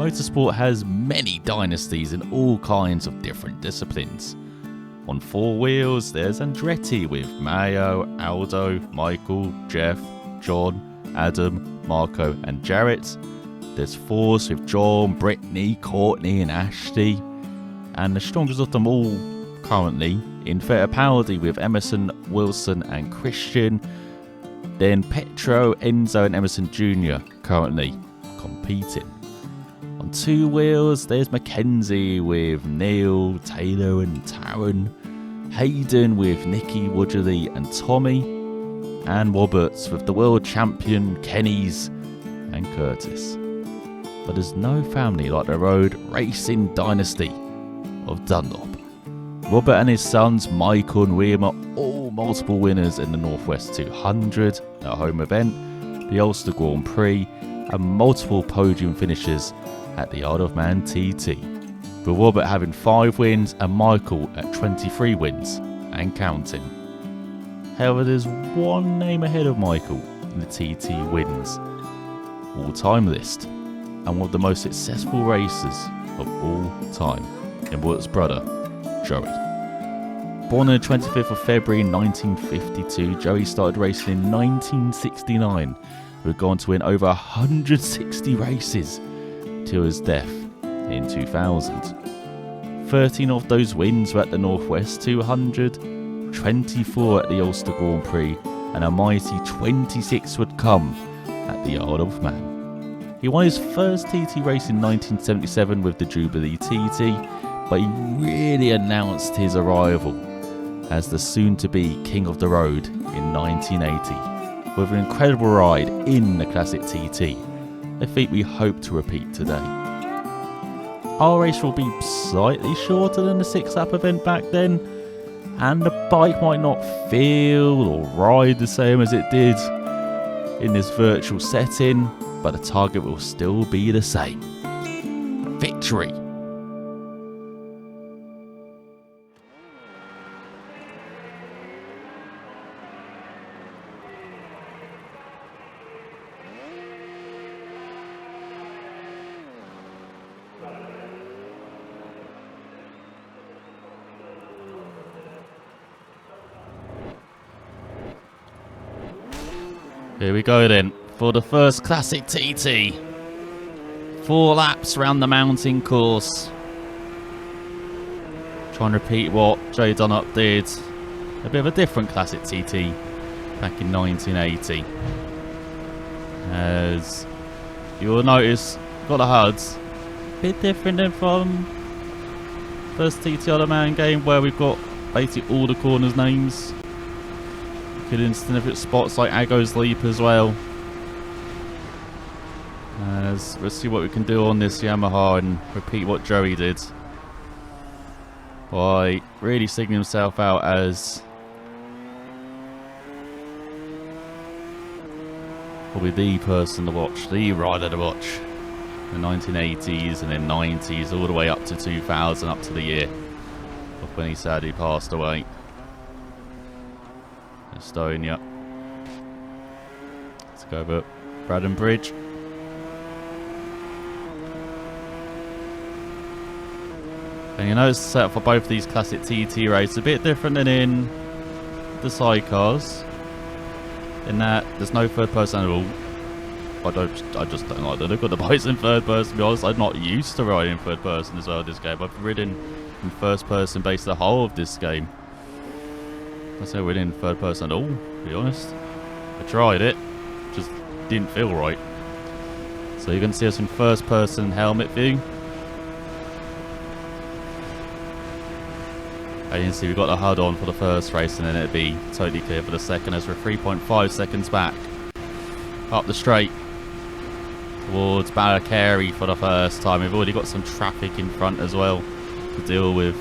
motorsport has many dynasties in all kinds of different disciplines. On four wheels, there's Andretti with Mario, Aldo, Michael, Jeff, John, Adam, Marco and Jarrett. There's fours with John, Brittany, Courtney and Ashley. And the strongest of them all currently in Fittipaldi with Emerson, Wilson and Christian. Then Petro, Enzo and Emerson Jr. currently competing. On two wheels, there's Mackenzie with Neil, Taylor and Taryn. Hayden with Nicky, Woodley and Tommy. And Roberts with the world champion Kenny's and Curtis. But there's no family like the road racing dynasty of Dunlop. Robert and his sons Michael and William are all multiple winners in the Northwest 200, a home event, the Ulster Grand Prix, and multiple podium finishes at the Isle of Man TT, with Robert having 5 wins and Michael at 23 wins and counting. However, there's one name ahead of Michael in the TT wins all-time list, and one of the most successful racers of all time, in Walter's brother, Joey. Born on the 25th of February 1952, Joey started racing in 1969, who had gone to win over 160 races till his death in 2000. 13 of those wins were at the Northwest 200, 24 at the Ulster Grand Prix, and a mighty 26 would come at the Isle of Man. He won his first TT race in 1977 with the Jubilee TT, but he really announced his arrival as the soon-to-be King of the Road in 1980, with an incredible ride in the Classic TT, a feat we hope to repeat today. Our race will be slightly shorter than the 6-lap event back then, and the bike might not feel or ride the same as it did in this virtual setting, but the target will still be the same: victory. Here we go then, for the first Classic TT. 4 laps around the mountain course. Trying to repeat what Joe Dunlop did. A bit of a different Classic TT back in 1980. As you'll notice, got the HUDs. A bit different than from first TT Other Man game, where we've got basically all the corners' names. Could instant spots like Ago's Leap as well. Let's see what we can do on this Yamaha and repeat what Joey did by really singling himself out as probably the person to watch, the rider to watch. The 1980s and then 90s, all the way up to 2000, up to the year of when he sadly passed away. Estonia. Let's go over Braddon Bridge. And you notice the setup for both these Classic TT races a bit different than in the sidecars, in that there's no third person at all. I just don't like the look of the bikes in third person, to be honest. I'm not used to riding in third person as well this game. I've ridden in first person based the whole of this game. I say we're in third person at all, to be honest. I tried it, just didn't feel right. So you're going to see us in first person helmet view. And you can see we've got the HUD on for the first race, and then it'll be totally clear for the second, as we're 3.5 seconds back. Up the straight towards Ballacary for the first time. We've already got some traffic in front as well to deal with.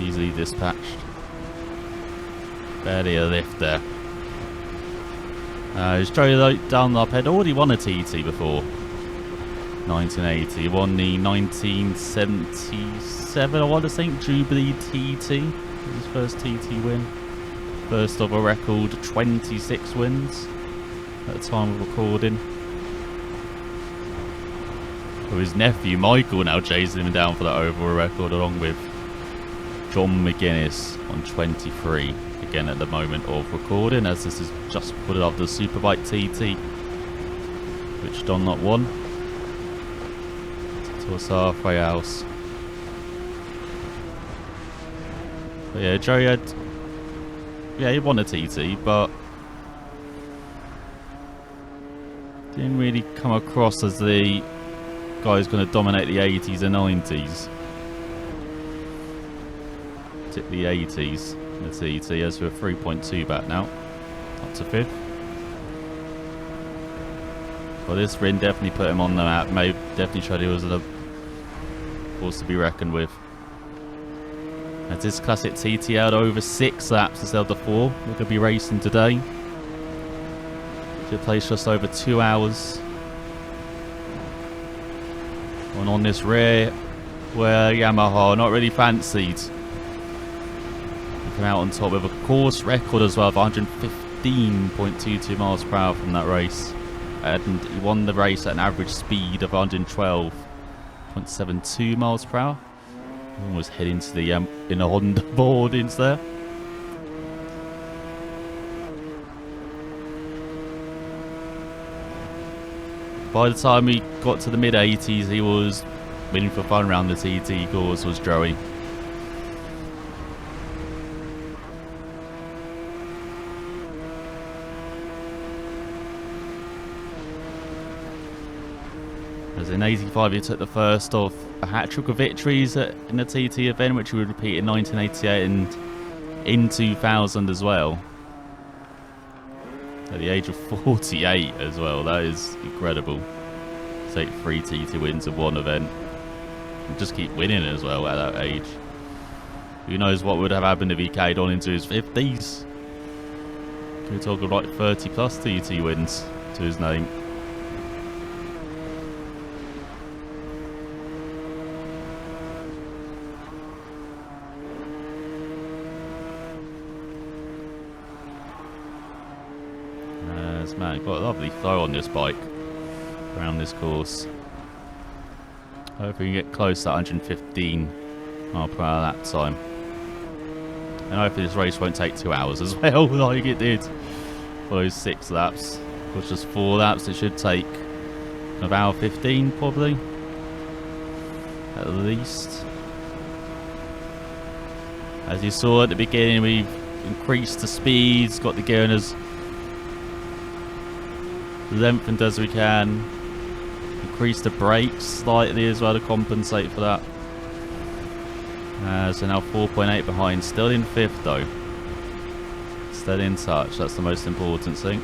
Easily dispatched. Barely a lift there. Joey Dunlop had already won a TT before 1980. He won the 1977, I want to think, Jubilee TT. His first TT win. First of a record 26 wins at the time of recording. with his nephew Michael now chasing him down for that overall record, along with John McGuinness on 23. Again at the moment of recording, as this is just put it up the Superbike TT, which Don not won. Towards the halfway house. But yeah, Joey had... Yeah, he won a TT, but didn't really come across as the guy who's going to dominate the 80s and 90s. Particularly 80s in the TT, as we're 3.2 back now. Up to 5th. Well, this win definitely put him on the map. Maybe definitely showed he was a force to be reckoned with. As this classic TT had over 6 laps instead of the 4. We're going to be racing today. It plays just over 2 hours. And on this rare, where Yamaha not really fancied. Come out on top with a course record as well of 115.22 miles per hour from that race. And he won the race at an average speed of 112.72 miles per hour. Almost heading to the in a Honda boardings there. By the time we got to the mid 80s, he was winning for fun around the TT course, was Joey. As in 85, he took the first of a hat-trick of victories in the TT event, which he would repeat in 1988 and in 2000 as well. At the age of 48 as well, that is incredible. Take 3 TT wins in one event. And just keep winning as well at that age. Who knows what would have happened if he carried on into his 50s. We're talking like 30 plus TT wins to his name. Man, got a lovely flow on this bike around this course. Hopefully we can get close to 115 mile per hour lap time. And hopefully this race won't take 2 hours as well, like it did for those 6 laps. It was just 4 laps, it should take an hour 15 probably, at least. As you saw at the beginning, we've increased the speeds, got the gear in as lengthened as we can, increase the brakes slightly as well to compensate for that. So now 4.8 behind, still in 5th though, still in touch, that's the most important thing.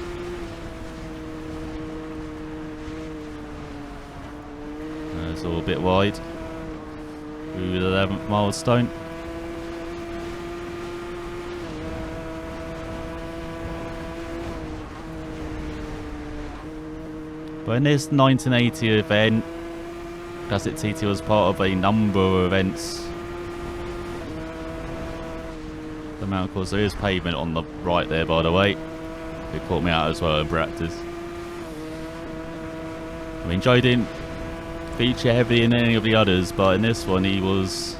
It's all a bit wide through the 11th milestone. But in this 1980 event, Classic TT was part of a number of events. The mountain course, there is pavement on the right there, by the way. It caught me out as well in practice. I mean, Joe didn't feature heavily in any of the others, but in this one he was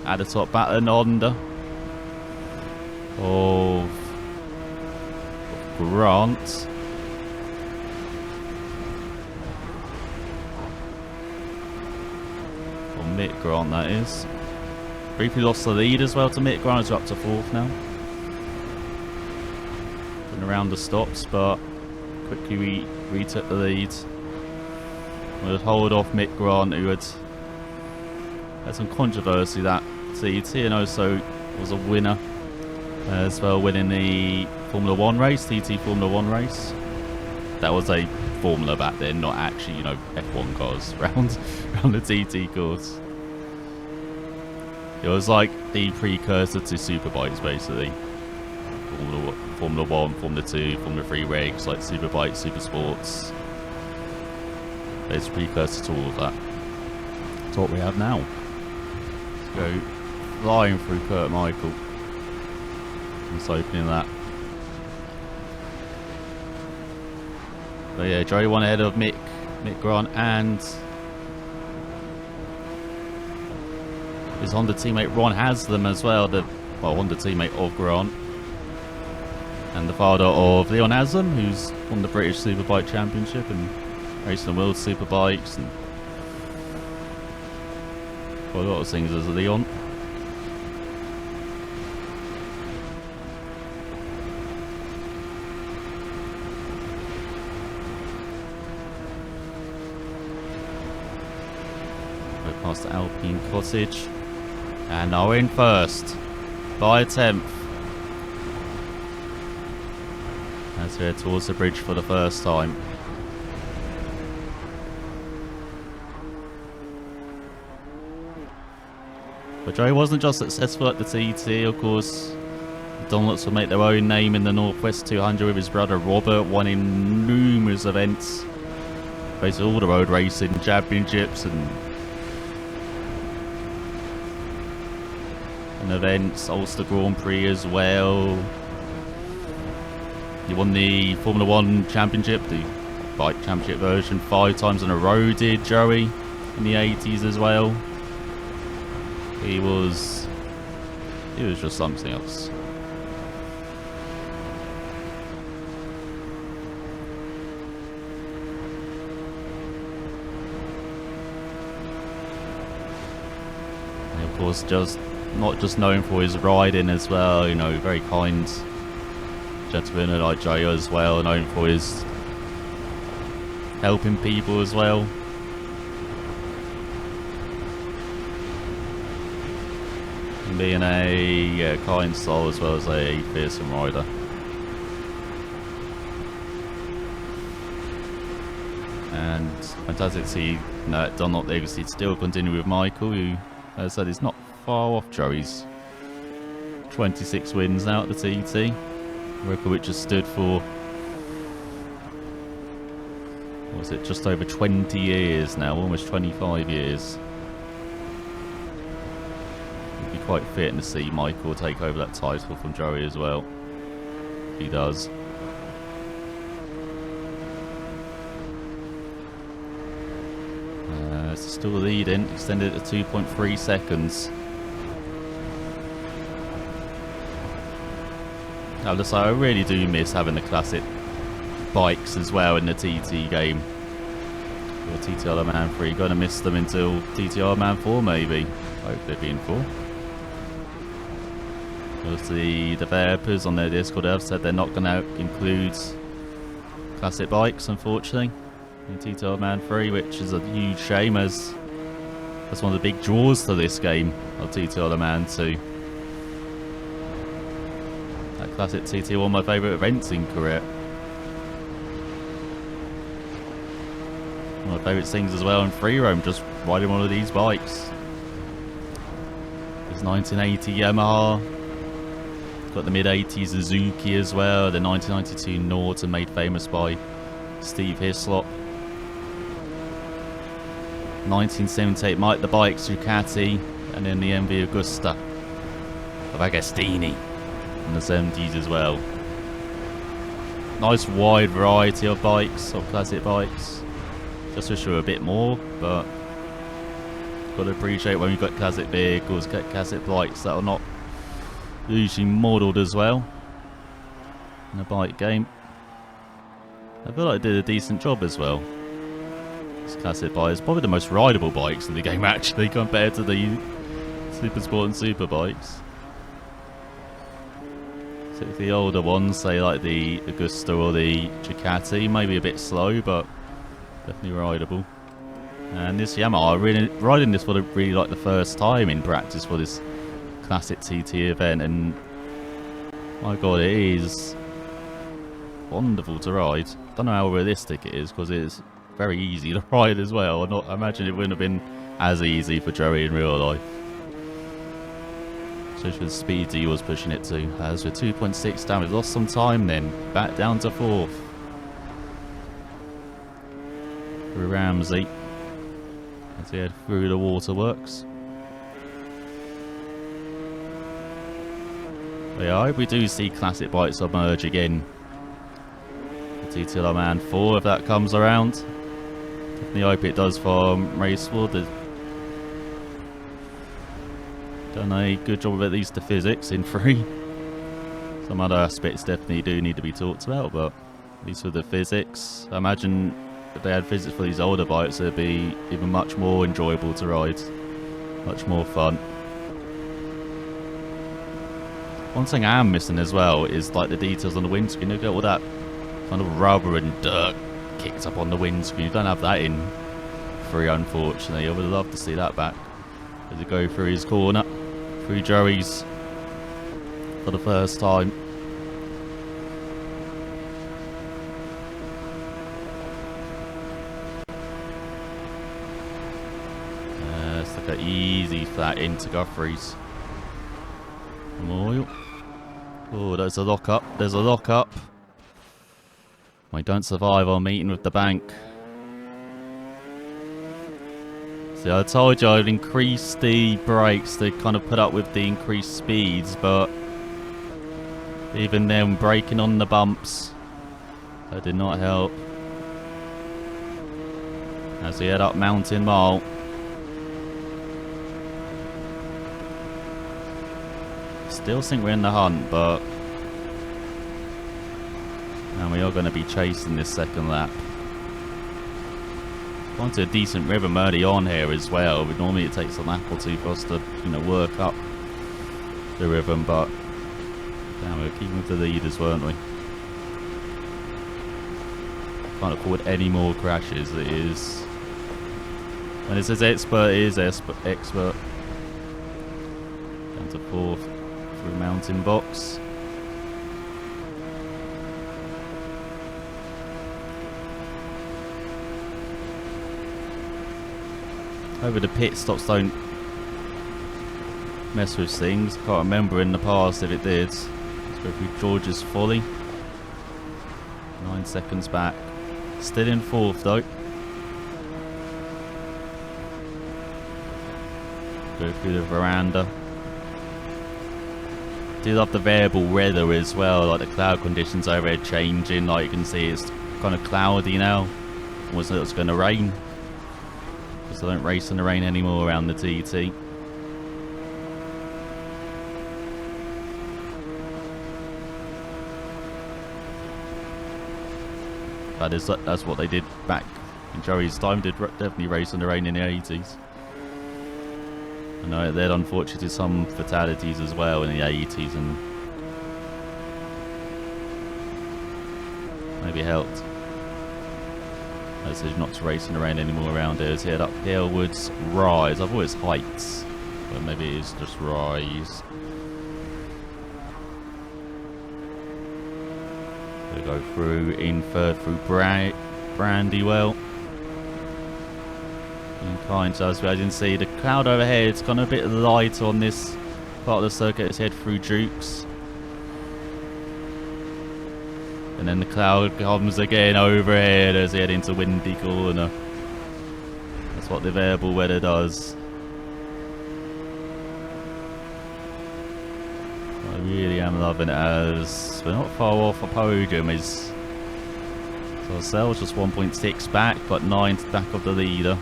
at the top, battling Honda of Grant. Mick Grant, that is. Briefly lost the lead as well to Mick Grant, who's up to 4th now. Been around the stops, but quickly retook the lead. We'll hold off Mick Grant, who had some controversy that TT, and also was a winner as well, winning the Formula 1 race, TT Formula 1 race. That was a Formula back then, not actually, you know, F1 cars around the TT course. It was like the precursor to Superbikes, basically. Formula 1, Formula 2, Formula 3 regs, like Superbikes, Super Sports. It's a precursor to all of that. That's what we have now. Let's go flying through Kurt Michael. Just opening that. But yeah, Joey won ahead of Mick Grant and His Honda teammate Ron has them as well. The Honda teammate of Grant. And the father of Leon Haslam, who's won the British Superbike Championship and racing the World Superbikes. And quite a lot of things as Leon. We're past the Alpine Cottage. And now in first by a 10th. As we head towards the bridge for the first time. But Joey wasn't just successful at the TT, of course. The Dunlops will make their own name in the Northwest 200 with his brother Robert, won in numerous events. Basically all the road racing championships and events, Ulster Grand Prix as well. He won the Formula 1 Championship, the bike championship version, 5 times in a row, did Joey, in the 80s as well. He was just something else. And of course, not just known for his riding as well, you know, very kind gentleman like Joey as well, known for his helping people as well. And being a kind soul as well as a fearsome rider. And fantastic to see that Dunlop legacy still continue with Michael, who, as I said, is not far off Joey's 26 wins now at the TT. Record which has stood for, what was it, just over 20 years now, almost 25 years. It'd be quite fitting to see Michael take over that title from Joey as well. He does. Still leading, extended to 2.3 seconds. Now, listen, I really do miss having the classic bikes as well in the TT game. Or TTR Man 3, gonna miss them until TTR Man 4 maybe. I hope they're being 4. Because the developers on their Discord have said they're not gonna include classic bikes, unfortunately, in TTR Man 3, which is a huge shame, as that's one of the big draws to this game of TTR Man 2. That classic TT, one of my favourite events in career. One of my favourite things as well in free roam, just riding one of these bikes. This 1980 Yamaha. Got the mid-80s Suzuki as well, the 1992 Norton made famous by Steve Hislop. 1978 Mike the Bikes Ducati, and then the MV Agusta of Agostini in the 70s as well. Nice wide variety of bikes, of classic bikes. Just wish there were a bit more, but got to appreciate when we've got classic vehicles, classic bikes that are not usually modelled as well in the bike game. I feel like I did a decent job as well. This classic bike is probably the most rideable bikes in the game actually, compared to the Super Sport and Super bikes. So the older ones, say like the Agusta or the Ducati, maybe a bit slow, but definitely rideable. And this Yamaha, really riding this for really like the first time in practice for this classic TT event, and my god, it is wonderful to ride. Don't know how realistic it is, because it's very easy to ride as well. I imagine it wouldn't have been as easy for Joey in real life. So for the speed he was pushing it to. As with 2.6 damage, lost some time then. Back down to 4th. For Ramsey. As he head through the waterworks. But yeah, I hope we do see classic bikes emerge again. The TTR Man 4, if that comes around. Definitely hope it does from Raceward. done a good job of at least the physics in 3. Some other aspects definitely do need to be talked about, but at least with the physics, I imagine if they had physics for these older bikes, it'd be even much more enjoyable to ride, much more fun. One thing I am missing as well is like the details on the windscreen. Look at all that kind of rubber and dirt kicked up on the windscreen. You don't have that in 3, unfortunately. I would love to see that back as we go through his corner, through Joey's for the first time. It's like an easy flat into Guthrie's. Oh, there's a lock up. There's a lock up. I don't survive on meeting with the bank. See, I told you I'd increase the brakes to kind of put up with the increased speeds, but even then, braking on the bumps, that did not help. As we head up Mountain Mile. Still think we're in the hunt, but and we are going to be chasing this second lap. Gone to a decent rhythm early on here as well, but normally it takes a lap or two for us to, you know, work up the rhythm, but damn, we were keeping with the leaders, weren't we? Can't afford any more crashes. It is, when it says expert, it is expert. Down to 4th through Mountain Box. Over the pit stops don't mess with things. Can't remember in the past if it did. Let's go through George's Folly. 9 seconds back. Still in 4th though. Go through the veranda. Do love the variable weather as well, like the cloud conditions overhead changing. Like you can see it's kind of cloudy now. Almost like it's going to rain. So I don't race in the rain anymore around the TT. That's what they did back in Joey's time. Did definitely race in the rain in the 80s. I know there unfortunately some fatalities as well in the 80s, and maybe helped. Decision not to race in the rain anymore around here. Let's head up Hillwoods Rise. I've always Heights, but maybe it's just Rise. We go through Inford, through Brandywell. In kind, so as I didn't see the cloud overhead. It's kind of a bit light on this part of the circuit. Let's head through Dukes. And then the cloud comes again overhead as we head into Windy Corner. That's what the variable weather does. I really am loving it as we're not far off a podium. So ourselves just 1.6 back, but 9 back of the leader.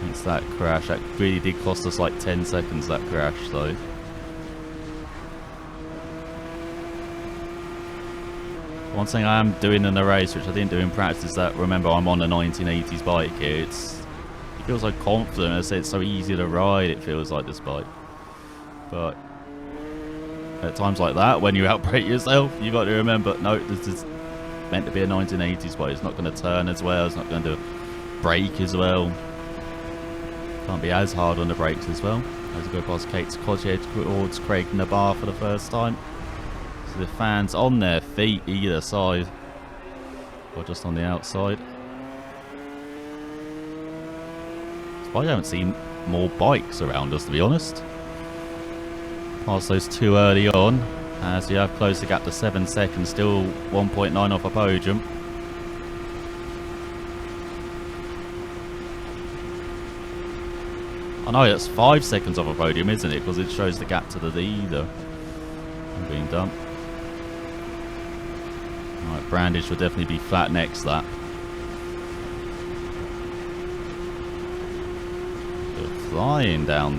It's that crash. That really did cost us like 10 seconds, that crash though. One thing I am doing in the race, which I didn't do in practice, is that, remember, I'm on a 1980s bike here. It feels so confident. I say it's so easy to ride, it feels like, this bike. But at times like that, when you outbrake yourself, you got to remember, no, this is meant to be a 1980s bike. It's not going to turn as well. It's not going to brake as well. Can't be as hard on the brakes as well. As we go past Kate's Cottage towards Craig Nabar for the first time. So the fans on their feet either side, or just on the outside. So I haven't seen more bikes around us, to be honest. Past those 2 early on, as you have closed the gap to 7 seconds, still 1.9 off a podium. I know it's 5 seconds off a podium, isn't it? Because it shows the gap to the leader. Being done. Alright, Brandish will definitely be flat next lap. flying down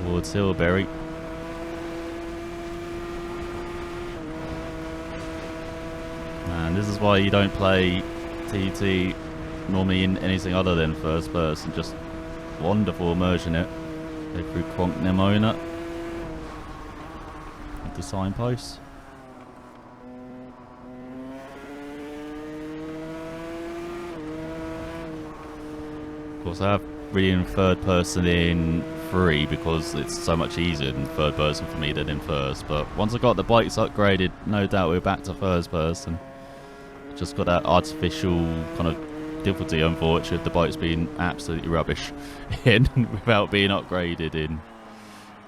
towards Hilberry. And this is why you don't play TT normally in anything other than first person. Just wonderful immersion it. Go through Kronk Nemona. With the signposts. Of course, I have really in third person in 3 because it's so much easier in third person for me than in first. But once I got the bikes upgraded, no doubt we're back to first person. Just got that artificial kind of difficulty, unfortunately, the bikes being absolutely rubbish in without being upgraded in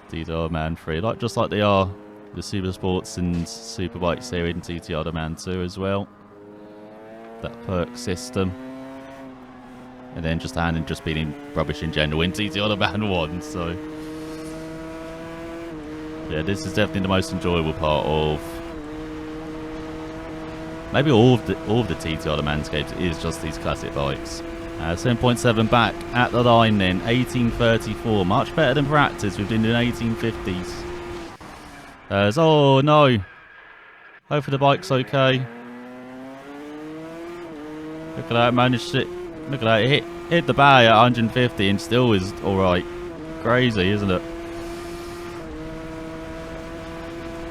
TT Man 3. Just like they are the Super Sports and Super Bikes here in TT Man 2 as well. That perk system. And then just handling just being rubbish in general in TT Man 1. So yeah, this is definitely the most enjoyable part of maybe all of the TT Man's is just these classic bikes. 7.7 back at the line then, 1834, much better than practice. We've been doing 1850s. Oh no, hopefully the bike's okay. Look at that, managed it. Look at that, it hit the barrier at 150 and still is alright. Crazy, isn't it?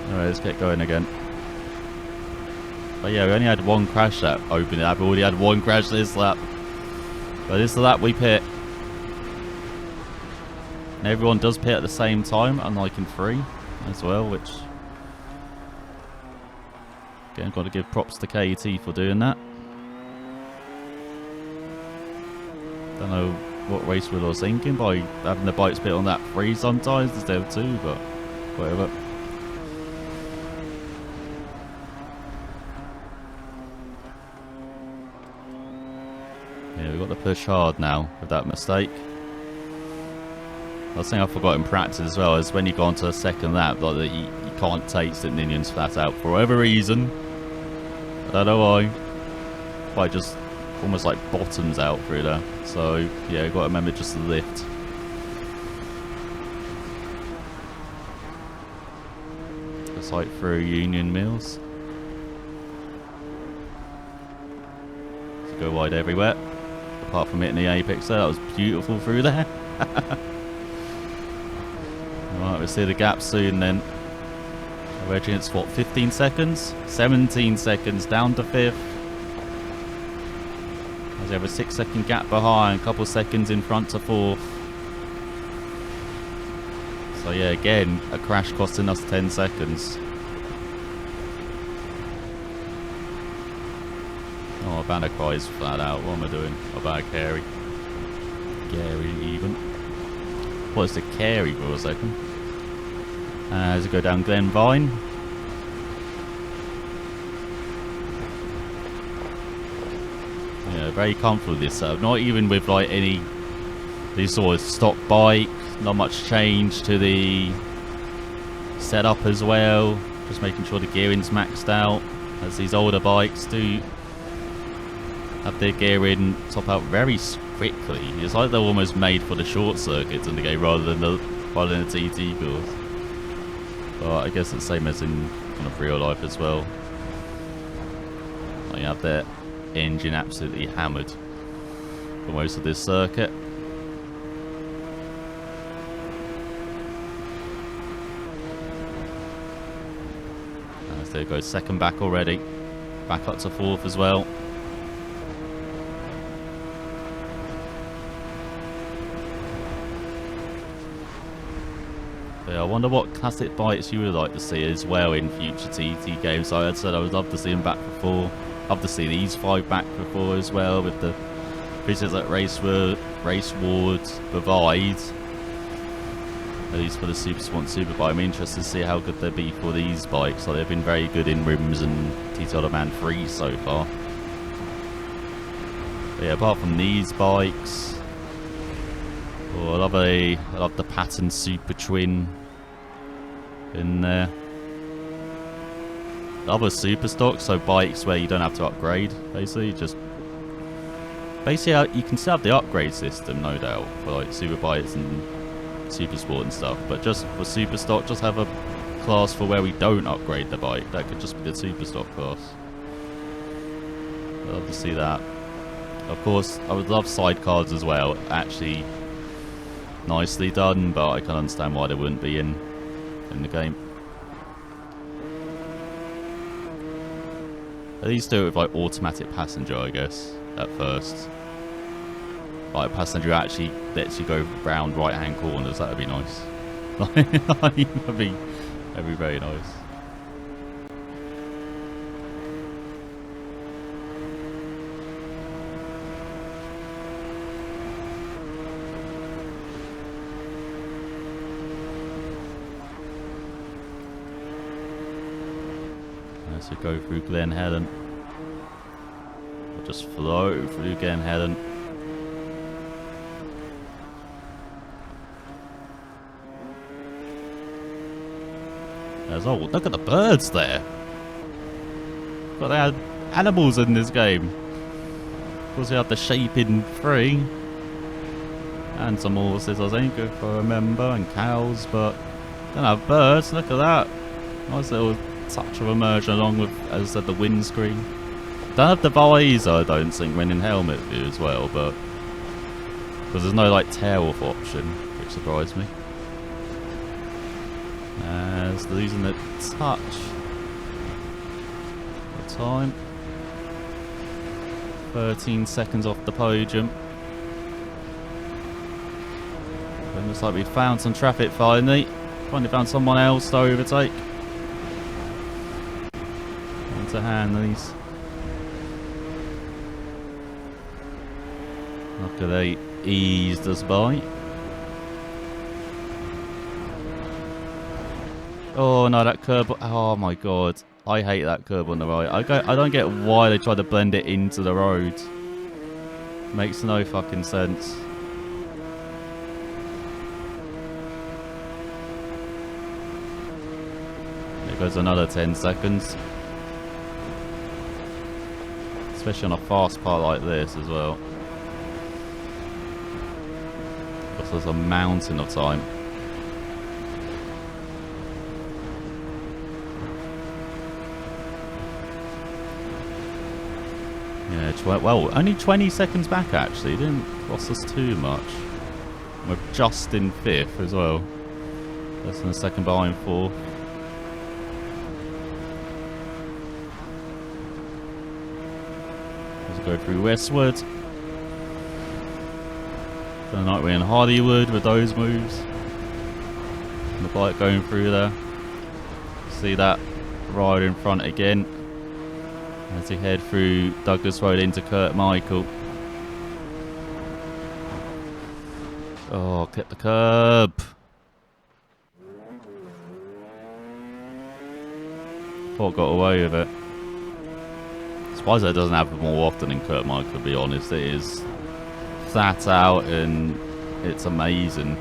Alright, let's get going again. But yeah, we only had one crash lap opening up. We already had one crash this lap. But this lap we pit. And everyone does pit at the same time, unlike in 3 as well, which again, got to give props to KT for doing that. Don't know what race we were thinking by having the bikes pit on that 3 sometimes instead of 2, but whatever. Yeah, we've got to push hard now with that mistake. The thing I forgot in practice as well is when you go onto a second lap, like you can't take St. Ninians flat out for whatever reason. I don't know why. But just almost like bottoms out through there. So yeah, you've got to remember just to lift. Just like through Union Mills. So go wide everywhere. Apart from hitting the apex there, that was beautiful through there. Alright, we'll see the gap soon then. I reckon it's what, 15 seconds? 17 seconds down to 5th. As we have a 6-second gap behind, a couple seconds in front to 4th. So yeah, again, a crash costing us 10 seconds. Oh, Bannercry is flat out. What am I doing? What about Carey? Gary even. What is the Carey for a second? As we go down Glen Vine. Yeah, very comfortable with this setup. Not even with like any these sort of stock bike. Not much change to the setup as well. Just making sure the gearing's maxed out. As these older bikes do have their gearing top out very quickly. It's like they're almost made for the short circuits in the game rather than the TT course. But I guess it's the same as in kind of real life as well. Like you have their engine absolutely hammered for most of this circuit. As there goes second back already. Back up to 4th as well. I wonder what classic bikes you would like to see as well in future TT games. Like I said, I would love to see them back before. Love to see these 5 back before as well, with the features that Race Ward provide. At least for the Super Sport Superbike. I'm interested to see how good they'll be for these bikes. Like they've been very good in rims and TT Man 3 so far. But yeah, apart from these bikes, oh, I love the pattern Super Twin in there. The other super stock, so bikes where you don't have to upgrade, basically, just Basically, you can still have the upgrade system, no doubt, for like super bikes and super sport and stuff. But just for super stock, just have a class for where we don't upgrade the bike. That could just be the super stock class. I'd love to see that. Of course, I would love sidecars as well. Actually, nicely done, but I can understand why they wouldn't be in the game. At least do it with like automatic passenger, I guess, at first. Like passenger actually lets you go round right hand corners. That would be nice. That'd be very nice. So go through Glen Helen. Or just flow through Glen Helen. Oh, look at the birds there. But they had animals in this game. Of course, we had the Shaping 3. And some horses, I think, if I remember, and cows, but don't have birds. Look at that. Nice little touch of immersion along with, as I said, the windscreen. Don't have the visor, I don't think, when in helmet view as well, but because there's no like tail off option, which surprised me. As losing the touch. The time. 13 seconds off the podium. It looks like we found some traffic finally. Finally found someone else to overtake. To hand these. Look at they eased us by. Oh no, that curb! Oh my god, I hate that curb on the right. I don't get why they try to blend it into the road. Makes no fucking sense. There goes another 10 seconds. Especially on a fast part like this as well. Because there's a mountain of time. Yeah, well, only 20 seconds back actually. It didn't cost us too much. We're just in 5th as well. Less than a second behind 4th. Go through Westwood. Feeling like we're in Hardywood with those moves. And the bike going through there. See that rider in front again. As we head through Douglas Road into Kurt Michael. Oh, clip the curb. Thought got away with it. Surprised that doesn't happen more often in Kurt Michael, to be honest. It is flat out and it's amazing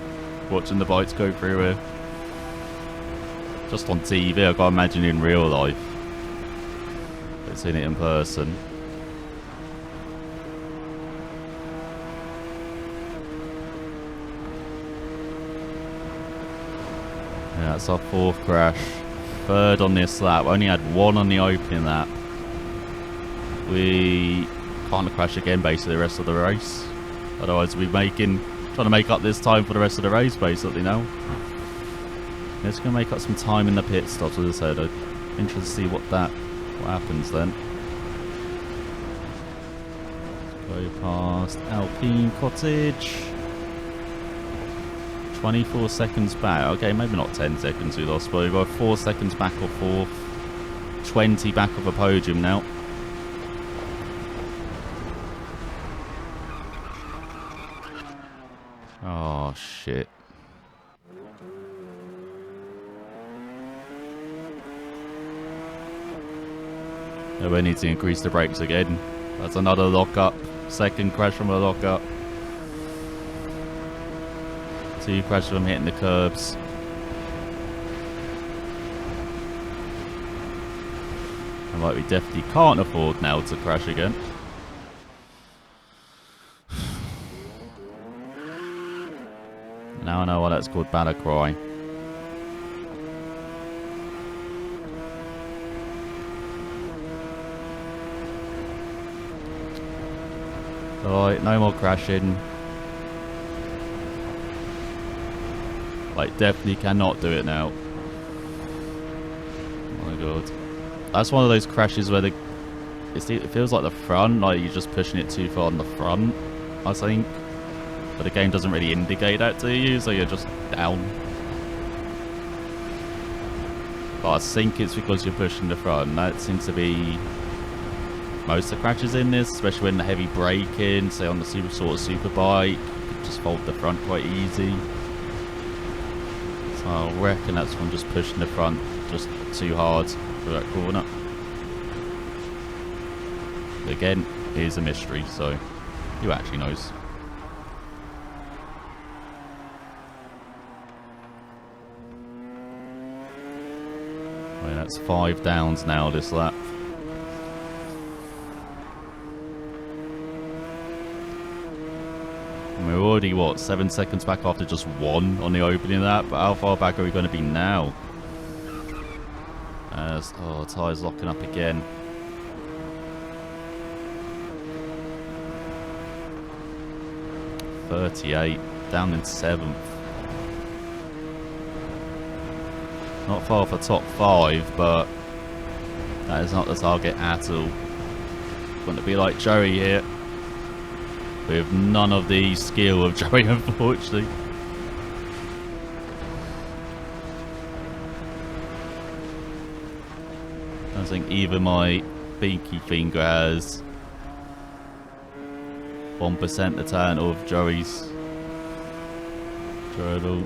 watching the bikes go through here. Just on TV, I can't imagine in real life. I've seen it in person. Yeah, that's our 4th crash. 3rd on this lap. Only had 1 on the opening lap. We can't crash again basically the rest of the race. Otherwise we'll be trying to make up this time for the rest of the race basically now. Yeah, it's going to make up some time in the pit stops, as I said. I'm interested to see what happens then. Go past Alpine Cottage. 24 seconds back. Okay, maybe not 10 seconds we lost, but we've got 4 seconds back or 4th. 20 back of a podium now. Oh shit. Yeah, we need to increase the brakes again. That's another lock-up. 2nd crash from a lock-up. 2 crashes from hitting the curbs. And like we definitely can't afford now to crash again. Now I know why that's called Battle Cry. Alright, no more crashing. Like, definitely cannot do it now. Oh my god. That's one of those crashes where it feels like the front, like you're just pushing it too far on the front, I think. But the game doesn't really indicate that to you, so you're just down. But I think it's because you're pushing the front. That seems to be most of the crashes in this, especially when the heavy braking, say on the super bike, you could just fold the front quite easy. So I reckon that's from just pushing the front just too hard for that corner. But again, here's a mystery, so who actually knows? Well, that's 5 downs now this lap. And we're already, what, 7 seconds back after just 1 on the opening of that? But how far back are we going to be now? Oh, tyres locking up again. .38, down in 7th. Not far for top 5, but that is not the target at all. Want to be like Joey here, with none of the skill of Joey, unfortunately. I think even my pinky finger has 1% the talent of Joey's turtle.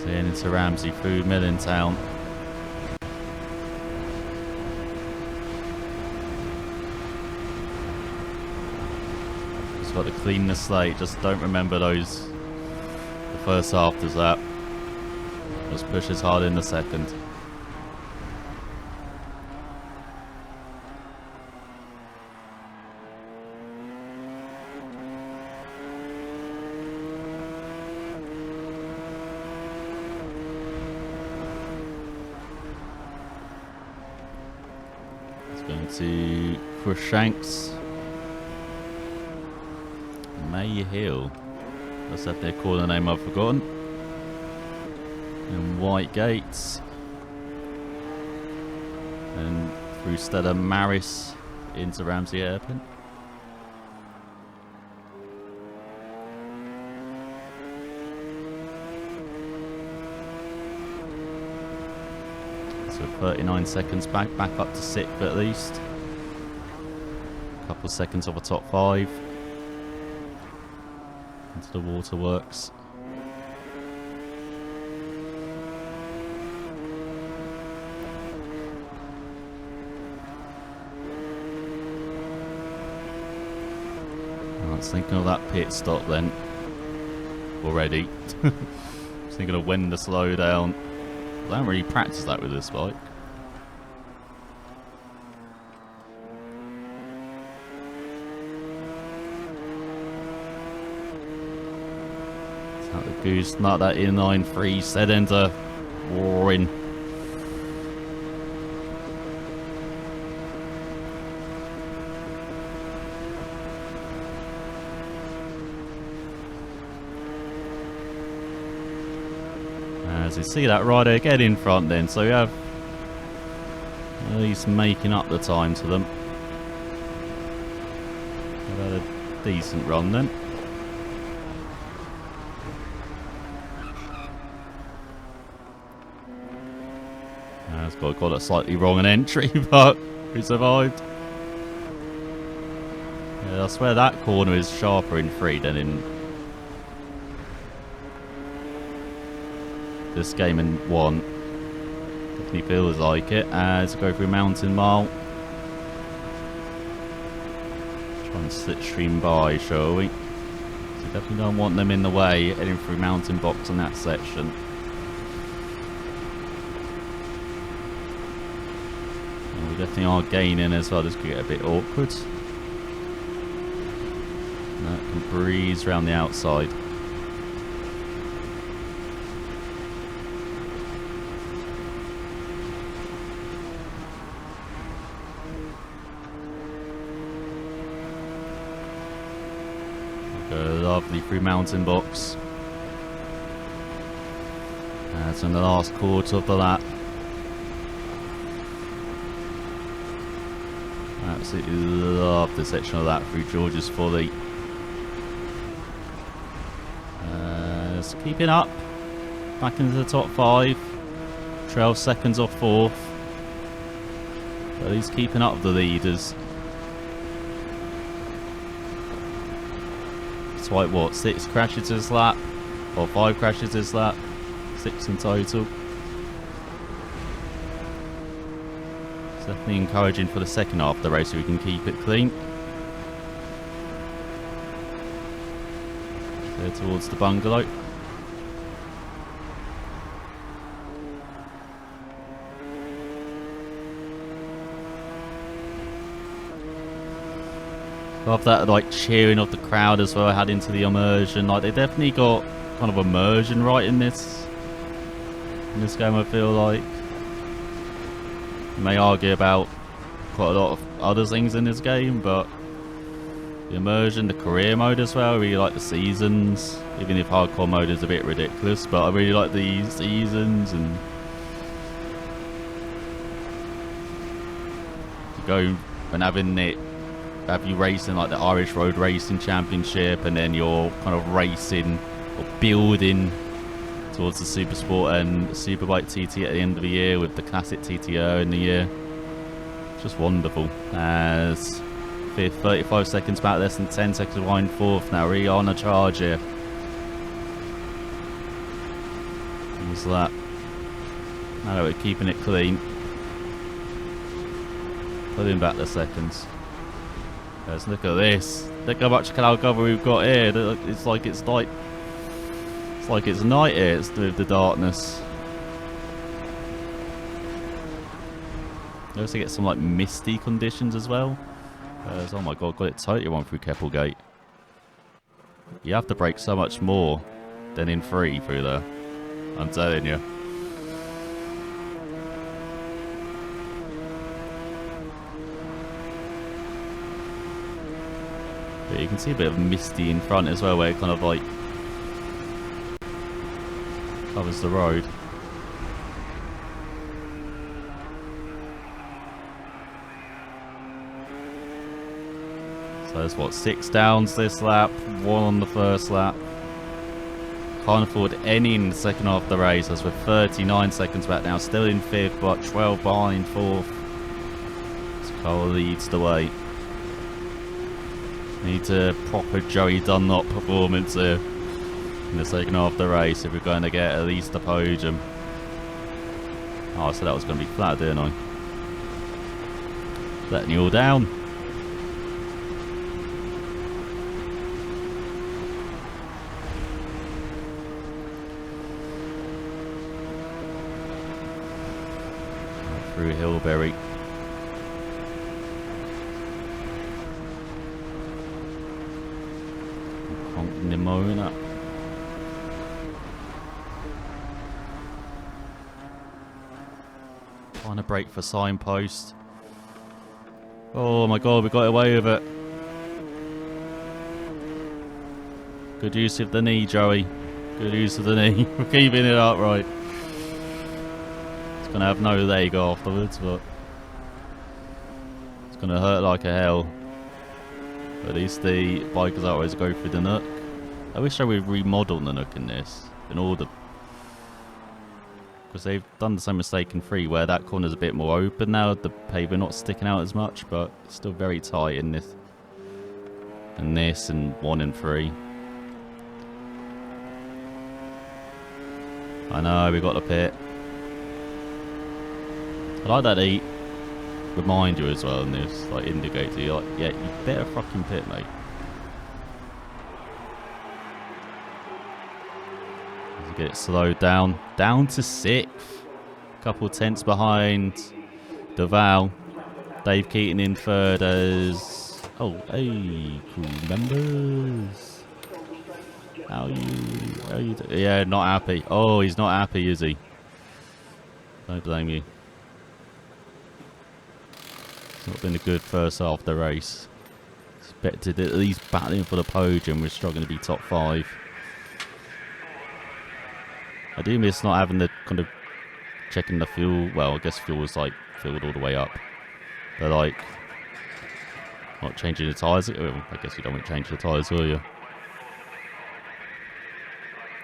Into Ramsey through Millentown. Just got to clean the slate, just don't remember those the first half does that. Just push as hard in the second. Going to Crookshanks, May Hill. That's that their corner name I've forgotten. And White Gates. And through Stella Maris into Ramsey Airport. So 39 seconds back up to 6th at least. A couple of seconds off a top 5. Into the waterworks. I was thinking of that pit stop then. Already. I was thinking of when to slow down. I don't really practice that with this bike. It's not the goose, not that inline 3 cylinder roaring. As you see that rider again in front then, so you have at least making up the time to them. They've had a decent run then. It's got it slightly wrong an entry, but we survived. Yeah, I swear that corner is sharper in 3 than in this game in 1. Definitely feels like it. As we go through Mountain Mile. Try and slipstream by, shall we? So definitely don't want them in the way heading through Mountain Box on that section. And we definitely are gaining as well. This could get a bit awkward. And that can breeze around the outside. Lovely through Mountain Box. That's in the last quarter of the lap. Absolutely love the section of that through George's Folly. Just keeping up. Back into the top 5. 12 seconds off 4th. But he's keeping up with the leaders. It's like what, 6 crashes this lap? Or 5 crashes this lap? 6 in total. It's definitely encouraging for the second half of the race so we can keep it clean. There towards the bungalow. Love that like cheering of the crowd as well. I had into the immersion. Like they definitely got kind of immersion right in this game. I feel like you may argue about quite a lot of other things in this game, but the immersion, the career mode as well. I really like the seasons, even if hardcore mode is a bit ridiculous. But I really like the seasons and to go and having it. Have you racing like the Irish Road Racing Championship, and then you're kind of racing or building towards the Super Sport and Superbike TT at the end of the year with the Classic TTO in the year. Just wonderful. As 5th, 35 seconds back, less than 10 seconds behind 4th. Now really on a charge here. What's that? Now we're keeping it clean. Pulling back the seconds. Let's look at this. Look how much cloud cover we've got here. It's like it's night here. It's with the darkness. You also get some like misty conditions as well. Oh my god, got it totally wrong through Keppelgate. You have to brake so much more than in 3 through there. I'm telling you. But you can see a bit of misty in front as well, where it kind of like covers the road. So there's what, 6 downs this lap, 1 on the first lap. Can't afford any in the second half of the race, as we're 39 seconds back now, still in 5th, but 12 behind 4th. So Cole leads the way. Need a proper Joey Dunlop performance here in the second half of the race if we're going to get at least a podium. Oh, so that was going to be flat, didn't I? Letting you all down. Through Hillberry. Nimona. Trying to brake for signpost. Oh my god, we got away with it. Good use of the knee, Joey. Good use of the knee. We're keeping it upright. It's gonna have no leg afterwards, but it's gonna hurt like a hell. But at least the bikers always go through the nook. I wish I would remodel the nook in this, in order, because they've done the same mistake in 3, where that corner's a bit more open now, the pavement not sticking out as much, but it's still very tight in this, and 1 and 3. I know, we got the pit. I like that they remind you as well in this, like indicate to you, like, yeah, you better fucking pit, mate. As you get it slowed down to 6th. Couple tenths behind Duval. Dave Keaton in 3rd as... Oh, hey, cool members. How you do? Yeah, not happy. Oh, he's not happy, is he? Don't blame you. It's not been a good first half of the race. Expected at least battling for the podium. We're struggling to be top 5. I do miss not having the kind of checking the fuel. Well, I guess fuel was like filled all the way up. But like, not changing the tyres. Well, I guess you don't want to change the tyres, will you?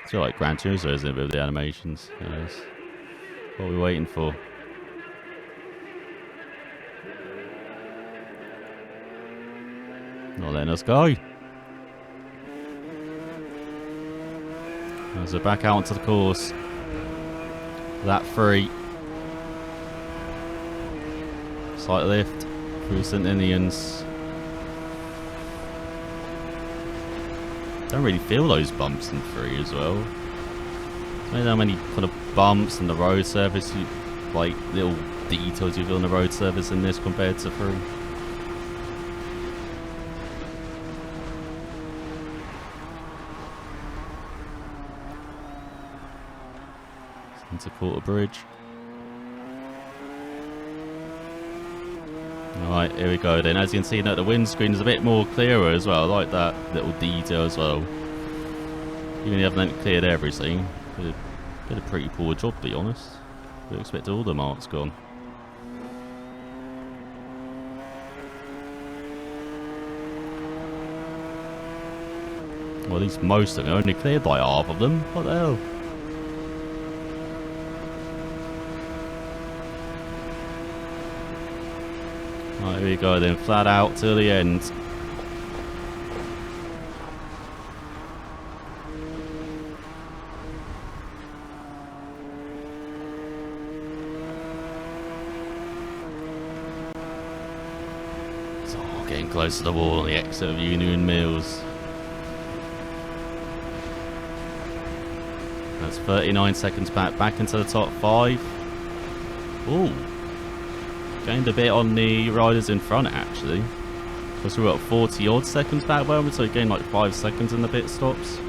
It's like Gran Turismo, isn't it, with the animations? Yes. What are we waiting for? Not letting us go. As we're back out onto the course. Lap 3. Slight lift through St. Ninians. Don't really feel those bumps in 3 as well. I don't know how many kind of bumps on the road surface, like little details you feel on the road surface in this compared to 3. Into Quarter Bridge. Alright, here we go then. As you can see, that the windscreen is a bit more clearer as well. I like that little detail as well. Even if you haven't cleared everything. Did a pretty poor job, to be honest. We expected all the marks gone. Well, at least most of them. Only cleared like half of them. What the hell? Right, here we go then, flat out till the end. So, getting close to the wall on the exit of Union Mills. That's 39 seconds back into the top 5. Ooh. Gained a bit on the riders in front, actually. Because we were at 40 odd seconds back, weren't we? So we gained like 5 seconds in the pit stops.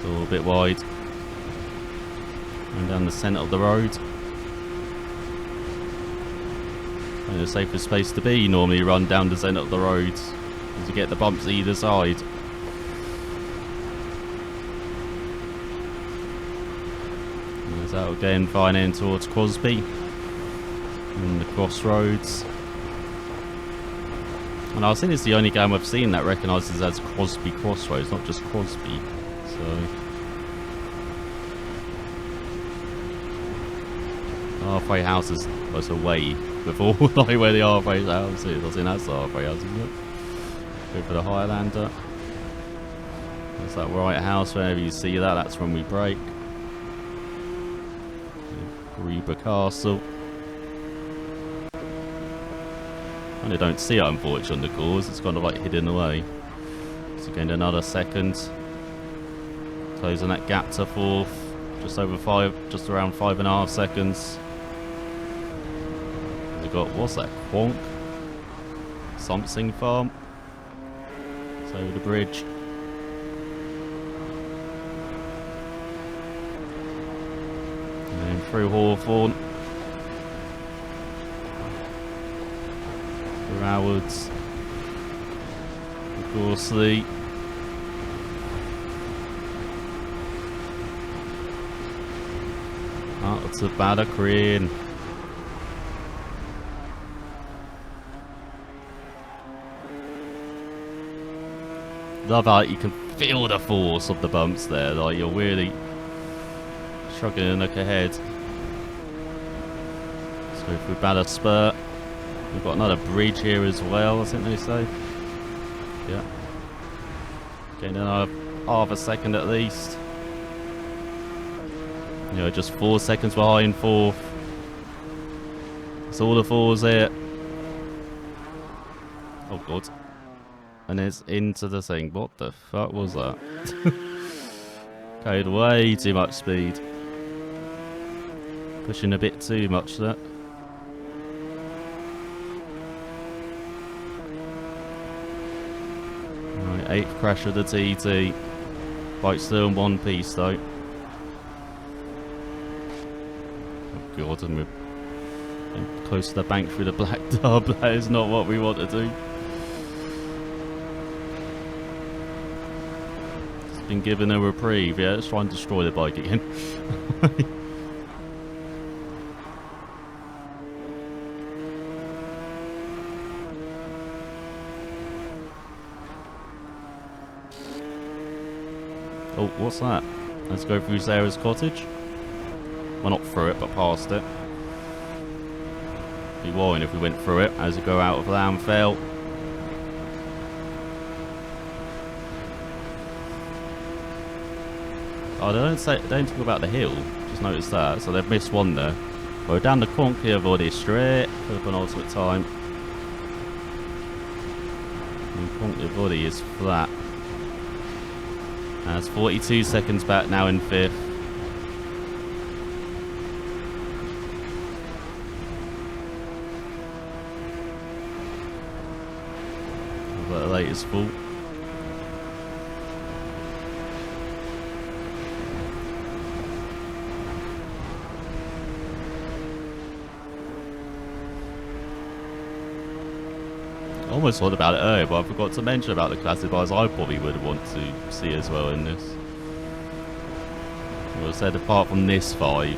So a bit wide. And down the centre of the road. And the safest space to be. Normally run down the centre of the road as you get the bumps either side. Out again, fine in towards Crosby and the crossroads. And I think it's the only game I've seen that recognises as Crosby Crossroads, not just Crosby. So halfway house is away before like where the halfway house is. I think that's the halfway house, isn't it? Go for the Highlander. That's that right house. Whenever you see that, that's when we break. Reba Castle. And I don't see it, unfortunately, on the course. It's kind of like hidden away. So gained another second. Closing that gap to 4th. Just over 5, just around 5.5 seconds. We've got, what's that? Quonk? Something Farm. It's over the bridge. Through Hawthorne, through Howards, Gorsley, out to Badacreen. Love how you can feel the force of the bumps there, like you're really struggling to look ahead. Go through Ballard Spur. We've got another bridge here as well, I think they say. Yeah. Getting another half a second at least. You know, just 4 seconds behind fourth. It's all the fours here. Oh god. And it's into the thing. What the fuck was that? Carried way too much speed. Pushing a bit too much there. Right, 8th crash of the TT. Bike's still in one piece though. Oh god, and we're close to the bank through the black dub. That is not what we want to do. It's been given a reprieve. Yeah, let's try and destroy the bike again. Oh, what's that? Let's go through Sarah's cottage. Well, not through it, but past it. Be worrying if we went through it as we go out of Lamfell. Oh, they don't talk about the hill. Just noticed that. So they've missed one there. We're down the conk here, body straight for the penultimate time. And conk the body is flat. That's 42 seconds back now in 5th. The latest fault. I almost thought about it earlier, but I forgot to mention about the classic bars I probably would want to see as well in this. Well, I said apart from this 5,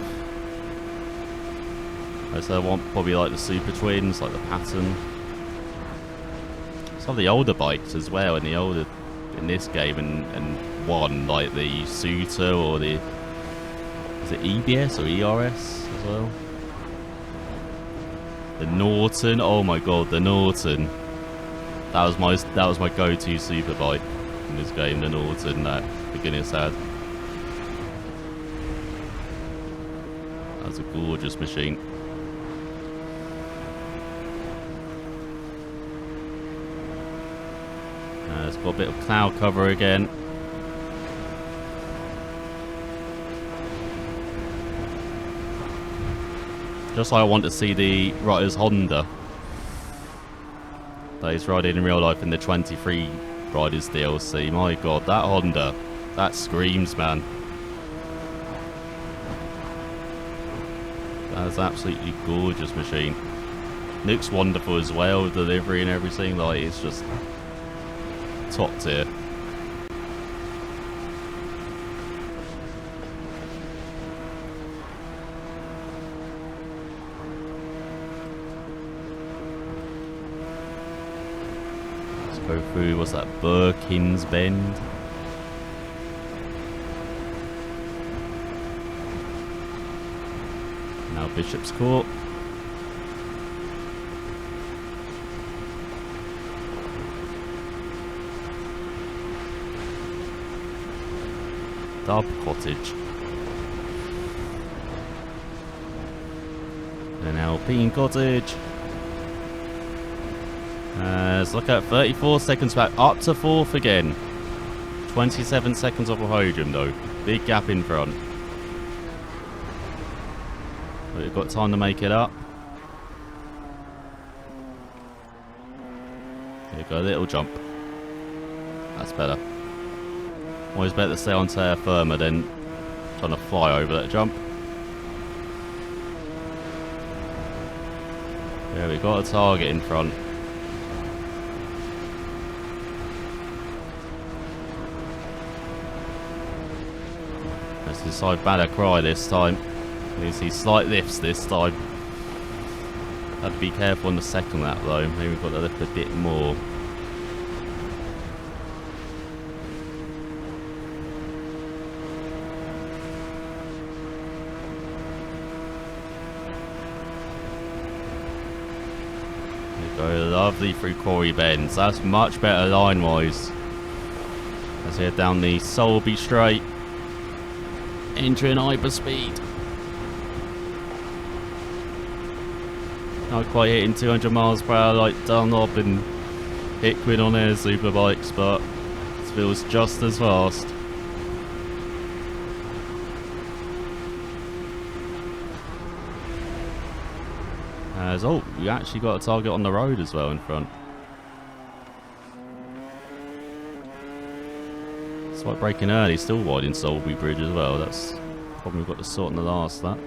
I said I want probably like the Super Twins, like the pattern. Some of the older bikes as well in this game and one like the Suter or the is it EBS or ERS as well. The Norton, oh my god, the Norton. That was my go-to super bike in this game, the Norton that beginners had. That's a gorgeous machine. It's got a bit of cloud cover again. Just like I want to see the Riders Honda that he's riding in real life in the 23 Riders DLC. My god, that Honda, that screams, man. That is absolutely gorgeous machine. Looks wonderful as well, delivery and everything, like it's just top tier. Go through, what's that, Birkins Bend? Now Bishop's Court. Dub Cottage. And Alpine Cottage. Let's look at 34 seconds back, up to 4th again. 27 seconds off of podium though. Big gap in front. But we've got time to make it up. Here we go, a little jump. That's better. Always better to stay on terra firma than trying to fly over that jump. Yeah, we've got a target in front. Let's decide better cry this time. You see slight lifts this time. Had to be careful on the second lap though. Maybe we've got to lift a bit more. There we go, lovely through Corey Bends. That's much better line wise. Let's head down the Solby Straight. Entering hyperspeed. Not quite hitting 200 miles per hour like Dunlop and Hickman on their superbikes, but it feels just as fast. Oh, you actually got a target on the road as well in front. Despite braking early, still wide in Solby Bridge as well. That's probably got to sort in the last lap.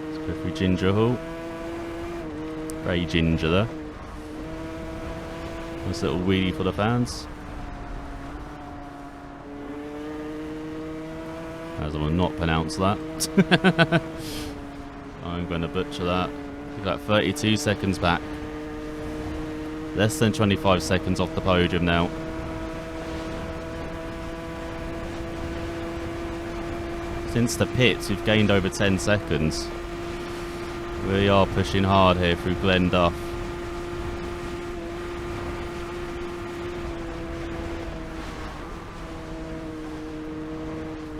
Let's go through Ginger Hall. Very ginger there. Nice little wheelie for the fans. As I will not pronounce that. I'm going to butcher that. We've got 32 seconds back. Less than 25 seconds off the podium now. Since the pits, we've gained over 10 seconds. We are pushing hard here through Glen Duff.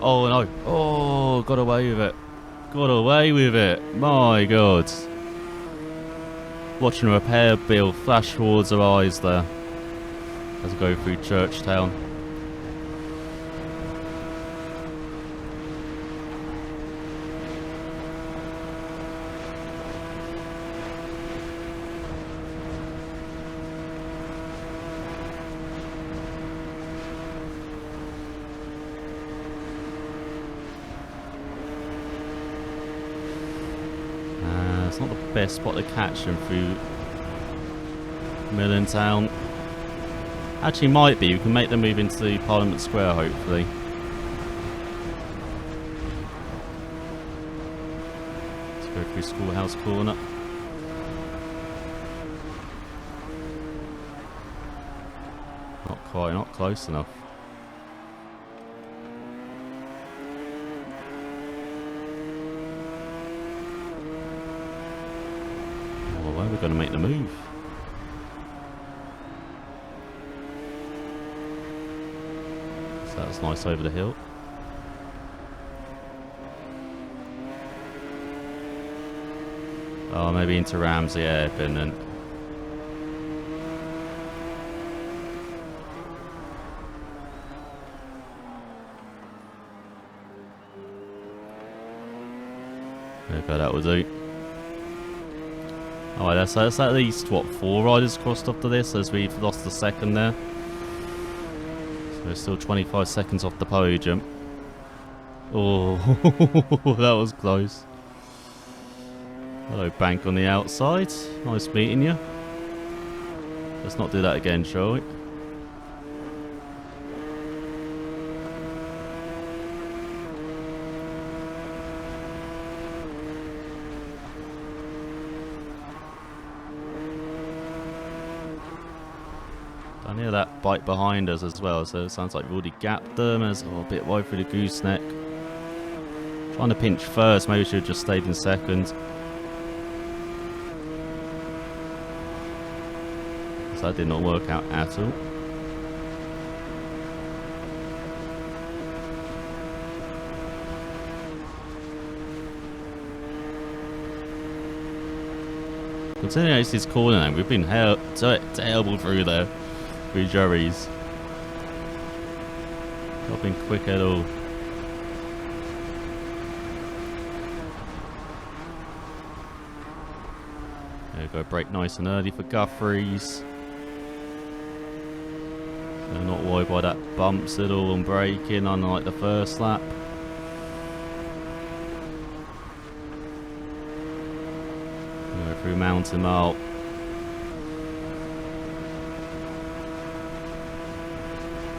Oh no. Oh, got away with it. Got away with it. My God. Watching a repair bill flash towards her eyes there as we go through Churchtown. It's not the best spot to catch them through Millentown. Actually might be, we can make them move into Parliament Square hopefully. Let's go through Schoolhouse Corner. Not quite, not close enough. Oh, well, we're going to make the move. That's nice over the hill. Oh, maybe into Ramsey Hairpin then. Okay, that will do. Alright, that's at least, what, 4 riders crossed after this as we've lost a second there. We're still 25 seconds off the podium. Oh, that was close. Hello, Bank on the outside. Nice meeting you. Let's not do that again, shall we? I hear that bike behind us as well, so it sounds like we've already gapped them as a bit wide through the gooseneck. Trying to pinch first, maybe we should have just stayed in second. So that did not work out at all. Considering it's this corner now, we've been terrible through there. Through Jerry's. Not been quick at all. There we go, brake nice and early for Guthrie's. They're not worried by that bumps at all and braking, unlike the first lap. Go through Mountain Mile.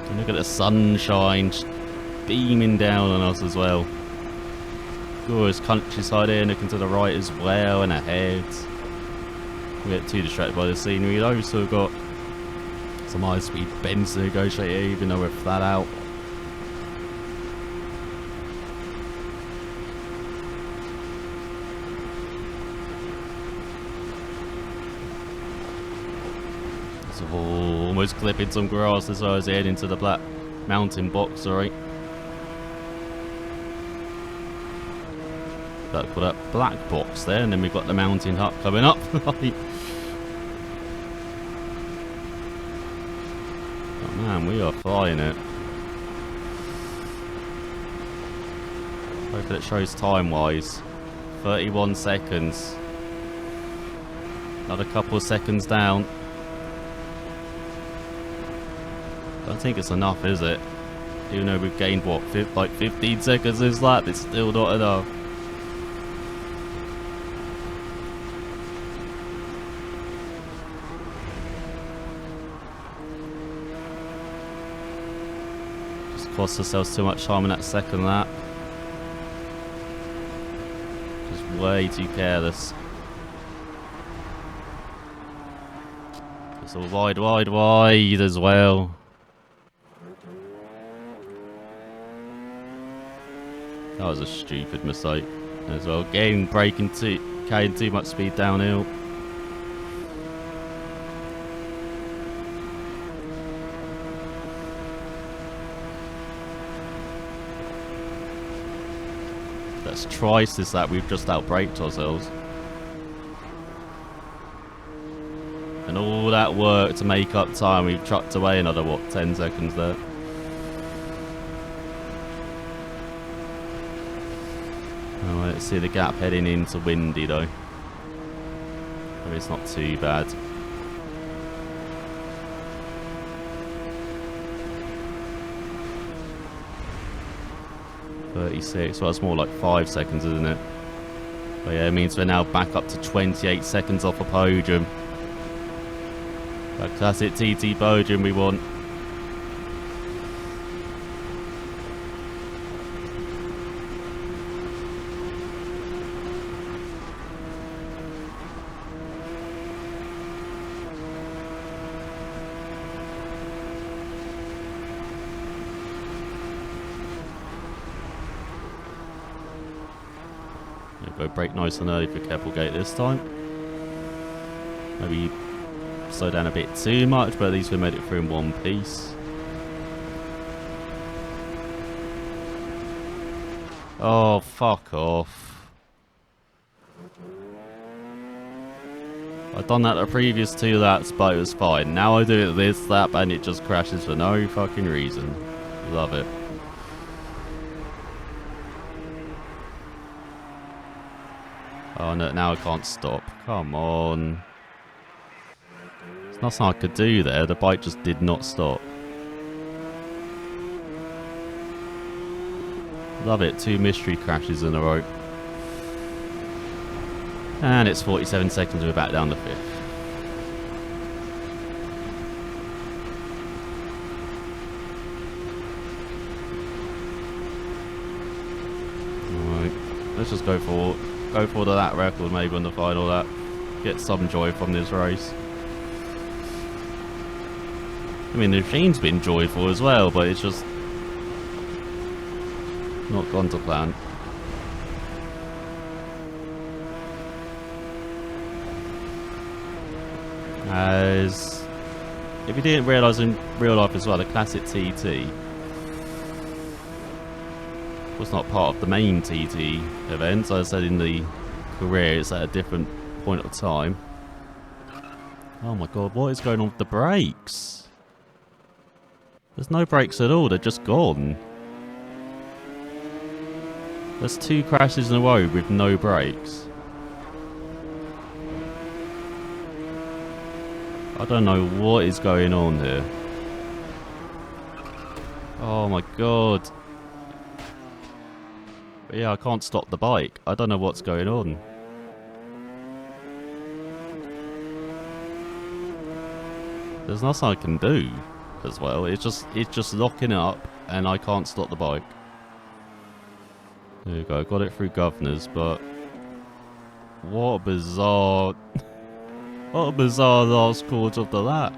And look at the sunshine beaming down on us as well. Gorgeous countryside here, looking to the right as well and ahead. We get too distracted by the scenery though. We've still got some high speed bends to negotiate here, even though we're flat out. Almost clipping some grass as well as heading into the Black Mountain box, sorry. Got that black box there, and then we've got the mountain hut coming up. Oh man, we are flying it. Hopefully it shows time-wise. 31 seconds. Another couple of seconds down. Don't think it's enough, is it? Even though we've gained, what, like 15 seconds this lap, it's still not enough. Just cost ourselves too much time in that second lap. Just way too careless. It's all wide as well. That was a stupid mistake as well. Again, carrying too much speed downhill. That's twice this lap we've just outbraked ourselves. And all that work to make up time, we've trucked away another, what, 10 seconds there. Oh, let's see the gap heading into Windy though. Maybe it's not too bad. .36, well that's more like 5 seconds, isn't it? But yeah, it means we're now back up to 28 seconds off a podium. That classic TT podium we want. Go brake nice and early for Keppelgate this time. Maybe slow down a bit too much, but at least we made it through in one piece. Oh, fuck off. I've done that the previous 2 laps, but it was fine. Now I do it this lap and it just crashes for no fucking reason. Love it. Oh no, now I can't stop. Come on. There's nothing I could do there. The bike just did not stop. Love it. 2 mystery crashes in a row. And it's 47 seconds. We're back down to 5th. Alright. Let's just go for that record maybe on the final lap. Get some joy from this race. I mean, the machine's been joyful as well, but it's just not gone to plan. As if you didn't realise in real life as well, the classic TT was not part of the main TT event. As I said in the career, it's at a different point of time. Oh my god, what is going on with the brakes? There's no brakes at all, they're just gone. There's 2 crashes in a row with no brakes. I don't know what is going on here. Oh my god. But yeah, I can't stop the bike. I don't know what's going on. There's nothing I can do as well. It's just locking up and I can't stop the bike. There you go, got it through governors, but what a bizarre what a bizarre last quarter of the lap.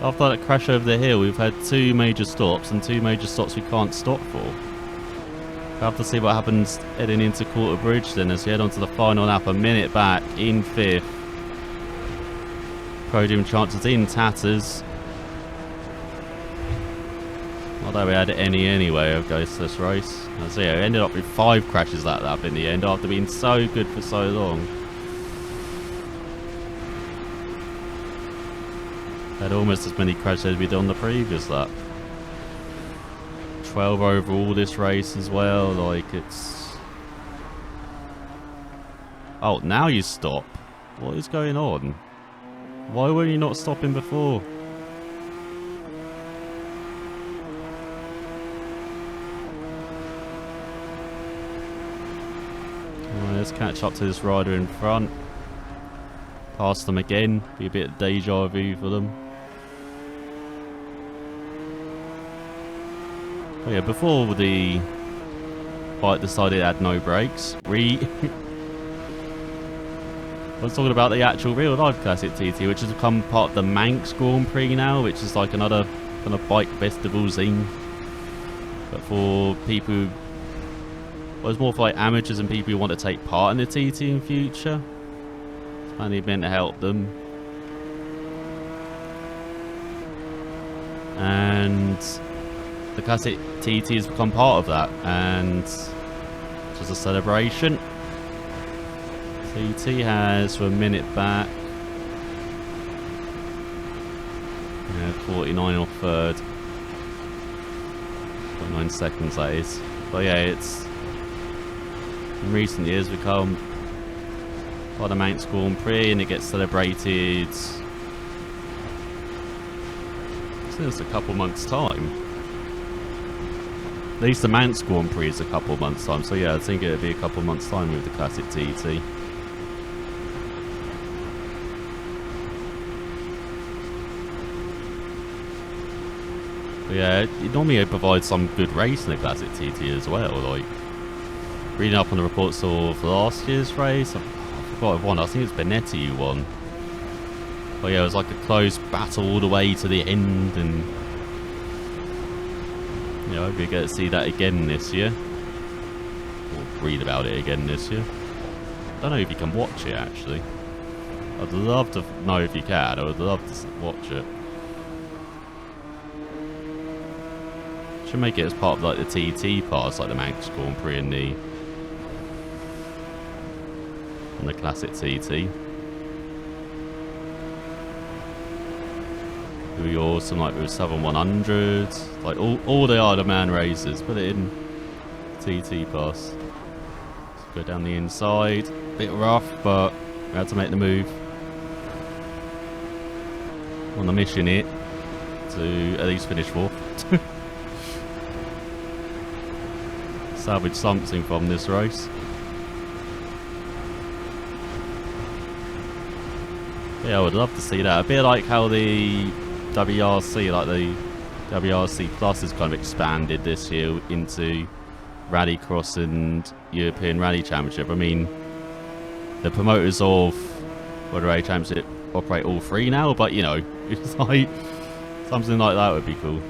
After that crash over the hill, we've had 2 major stops, and 2 major stops we can't stop for. We'll have to see what happens heading into Quarter Bridge then, as we head on to the final lap, a minute back, in 5th. Podium chances in tatters. Although we had any anyway of goes to this race. So yeah, we ended up with 5 crashes that lap in the end after being so good for so long. Had almost as many crashes as we did on the previous lap. 12 overall this race as well, like it's... Oh, now you stop. What is going on? Why were you not stopping before? Right, let's catch up to this rider in front. Pass them again. Be a bit of deja vu for them. Oh yeah, before the bike decided it had no brakes, I was talking about the actual real life classic TT, which has become part of the Manx Grand Prix now, which is like another kind of bike festival scene. But for people who, well, it's more for like amateurs and people who want to take part in the TT in future. It's mainly meant to help them. And the classic TT has become part of that, and just a celebration. TT has for a minute back. Yeah, 49 off third. 49 seconds that is. But yeah, it's in recent years become part of the Manx Grand Prix, and it gets celebrated. I think it's a couple months' time. At least the Manx Grand Prix is a couple months' time, so yeah, I think it'll be a couple months' time with the classic TT. But yeah, it normally provides some good race in the classic TT as well. Like reading up on the reports of last year's race, I forgot who won. I think it's Benetti who won. But yeah, it was like a close battle all the way to the end, and you know, I hope we get to see that again this year. Or read about it again this year. I don't know if you can watch it actually. I'd love to know if you can. I would love to watch it. Should make it as part of like the TT pass, like the Manx Grand Prix and the classic TT. It would be awesome, like with Southern 100, like all the Isle of Man races. Put it in TT pass. Let's go down the inside, bit rough, but we had to make the move on the mission here to at least finish 4th. Salvage something from this race. Yeah, I would love to see that. A bit like how the WRC, like the WRC Plus has kind of expanded this year into Rallycross and European Rally Championship. I mean, the promoters of World Rally Championship operate all 3 now, but you know, it's like something like that would be cool.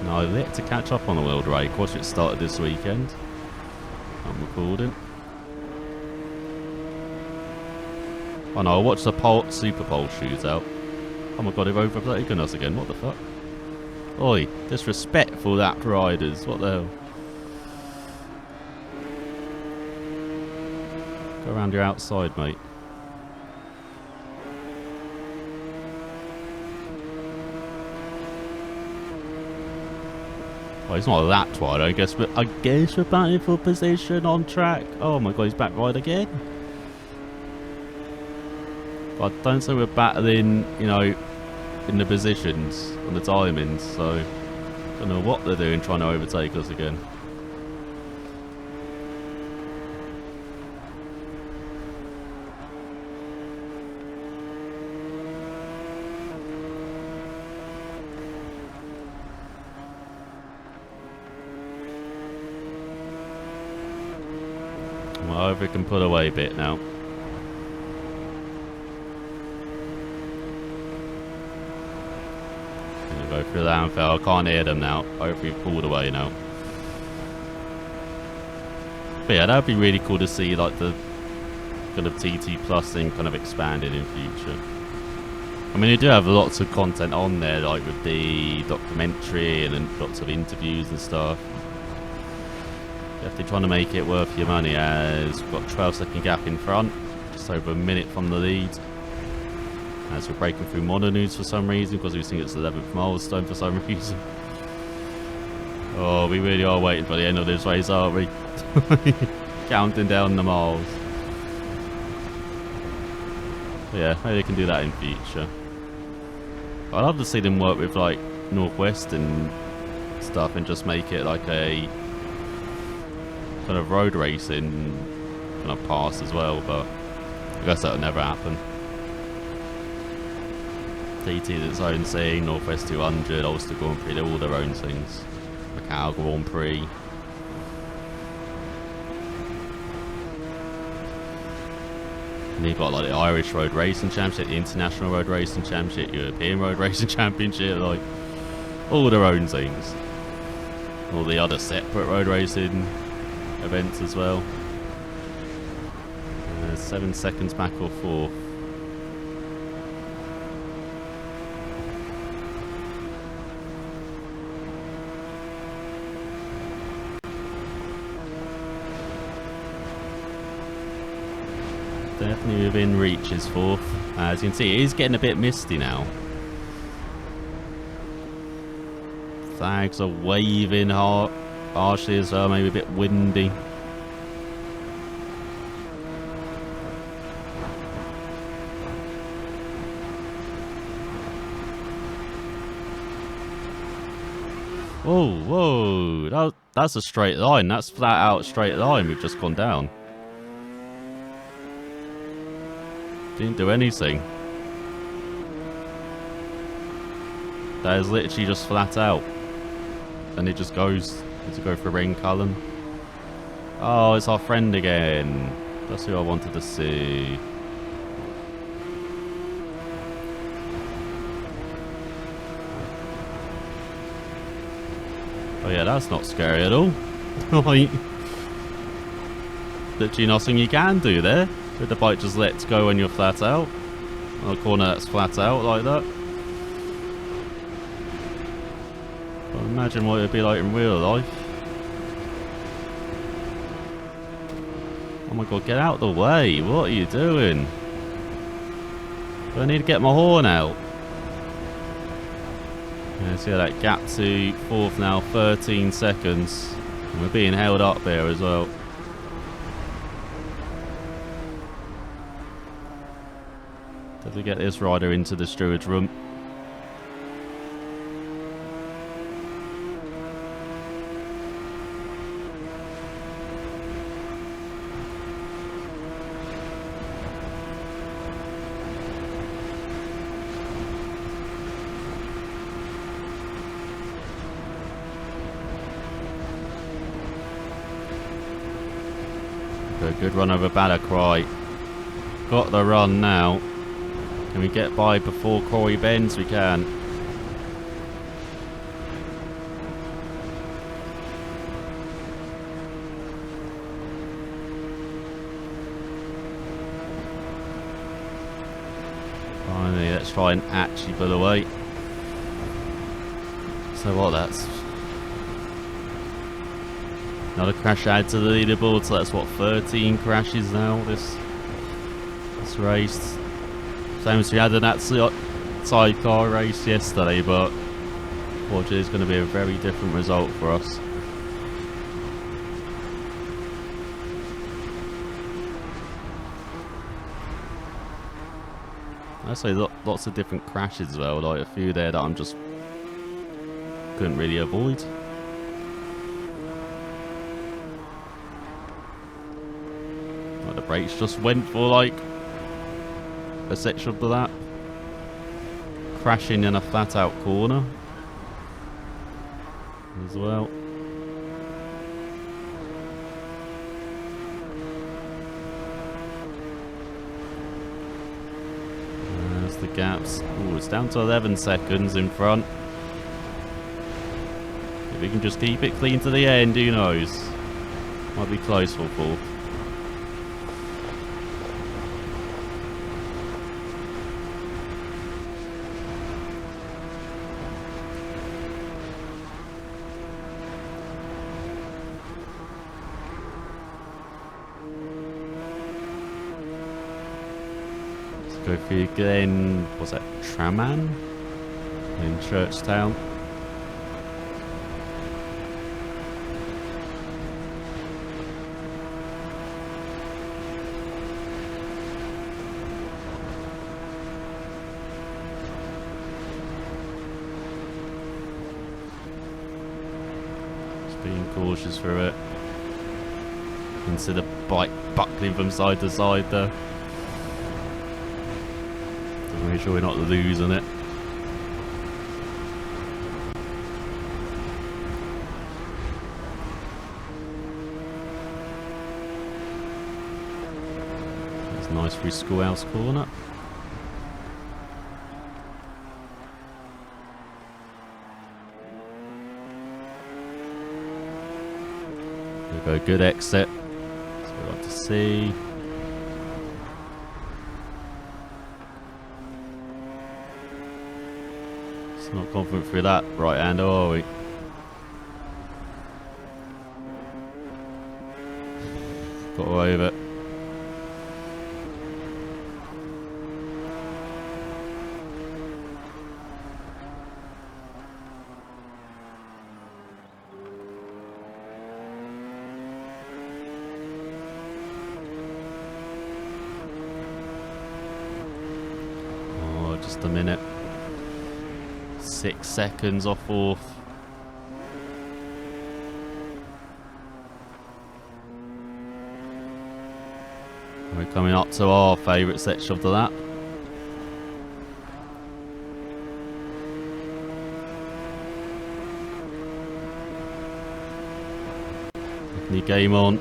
Now, I've yet to catch up on the World Rally Course, which started this weekend. I'm recording. Oh no, I watched the Super Pole shootout. Oh my god, they've overtaken us again. What the fuck? Oi, disrespectful that riders. What the hell? Go around your outside, mate. Well, he's not that wide, I guess, but I guess we're batting for position on track. Oh my god, he's back wide again. But I don't say we're battling, you know, in the positions on the diamonds, so I don't know what they're doing trying to overtake us again. Well, I hope we can pull away a bit now. Go through the Anfield. I can't hear them now. Hopefully we've pulled away now. But yeah, that would be really cool to see, like the kind of TT Plus thing kind of expanded in future. I mean, you do have lots of content on there, like with the documentary and then lots of interviews and stuff. Definitely trying to make it worth your money, as we've got a 12-second gap in front, just over a minute from the lead. As we're breaking through Mononews for some reason, because we think it's the 11th milestone for some reason. Oh, we really are waiting for the end of this race, aren't we? Counting down the miles. But yeah, maybe they can do that in future. I'd love to see them work with like Northwest and stuff and just make it like a kind of road racing kind of pass as well, but I guess that'll never happen. TT is its own thing, Northwest 200, Ulster Grand Prix, they're all their own things. Macau Grand Prix. And you've got like the Irish Road Racing Championship, the International Road Racing Championship, European Road Racing Championship, like all their own things. All the other separate road racing events as well. 7 seconds back or forth. Definitely within reach is fourth. As you can see, it is getting a bit misty now. Flags are waving harshly as well, maybe a bit windy. Oh, whoa, that's a straight line. That's flat out straight line. We've just gone down. Didn't do anything. That is literally just flat out. And it just goes to go for Rain Cullen. Oh, it's our friend again. That's who I wanted to see. Oh yeah, that's not scary at all. Like, literally nothing you can do there. With the bike just lets go when you're flat out. On a corner that's flat out like that. But imagine what it would be like in real life. Oh my god, get out of the way. What are you doing? Do I need to get my horn out? Yeah, see that gap to fourth now, 13 seconds. And we're being held up there as well. Did we get this rider into the steward's room? Good run over Badacry. Got the run now. Can we get by before Corey bends? We can. Finally, let's try and actually pull away. So what, that's another crash add to the leaderboard, so that's what, 13 crashes now this race. Same as we had in that sidecar race yesterday, but unfortunately it's going to be a very different result for us. I say lots of different crashes as well, like a few there that I'm just couldn't really avoid. Like the brakes just went for like a section of the lap, crashing in a flat out corner as well. There's the gaps. Ooh, it's down to 11 seconds in front. If we can just keep it clean to the end, who knows? Might be close for fourth. Go through again. Was that Traman in Churchtown? Just being cautious through it. Consider bike buckling from side to side there. Make sure we're not losing it. That's a nice free schoolhouse corner. There we go, good exit. That's what we like to see. Not confident through that right hand, are we? Got away with it. Oh, just a minute. 6 seconds off fourth. We're coming up to our favourite section of the lap. New game on.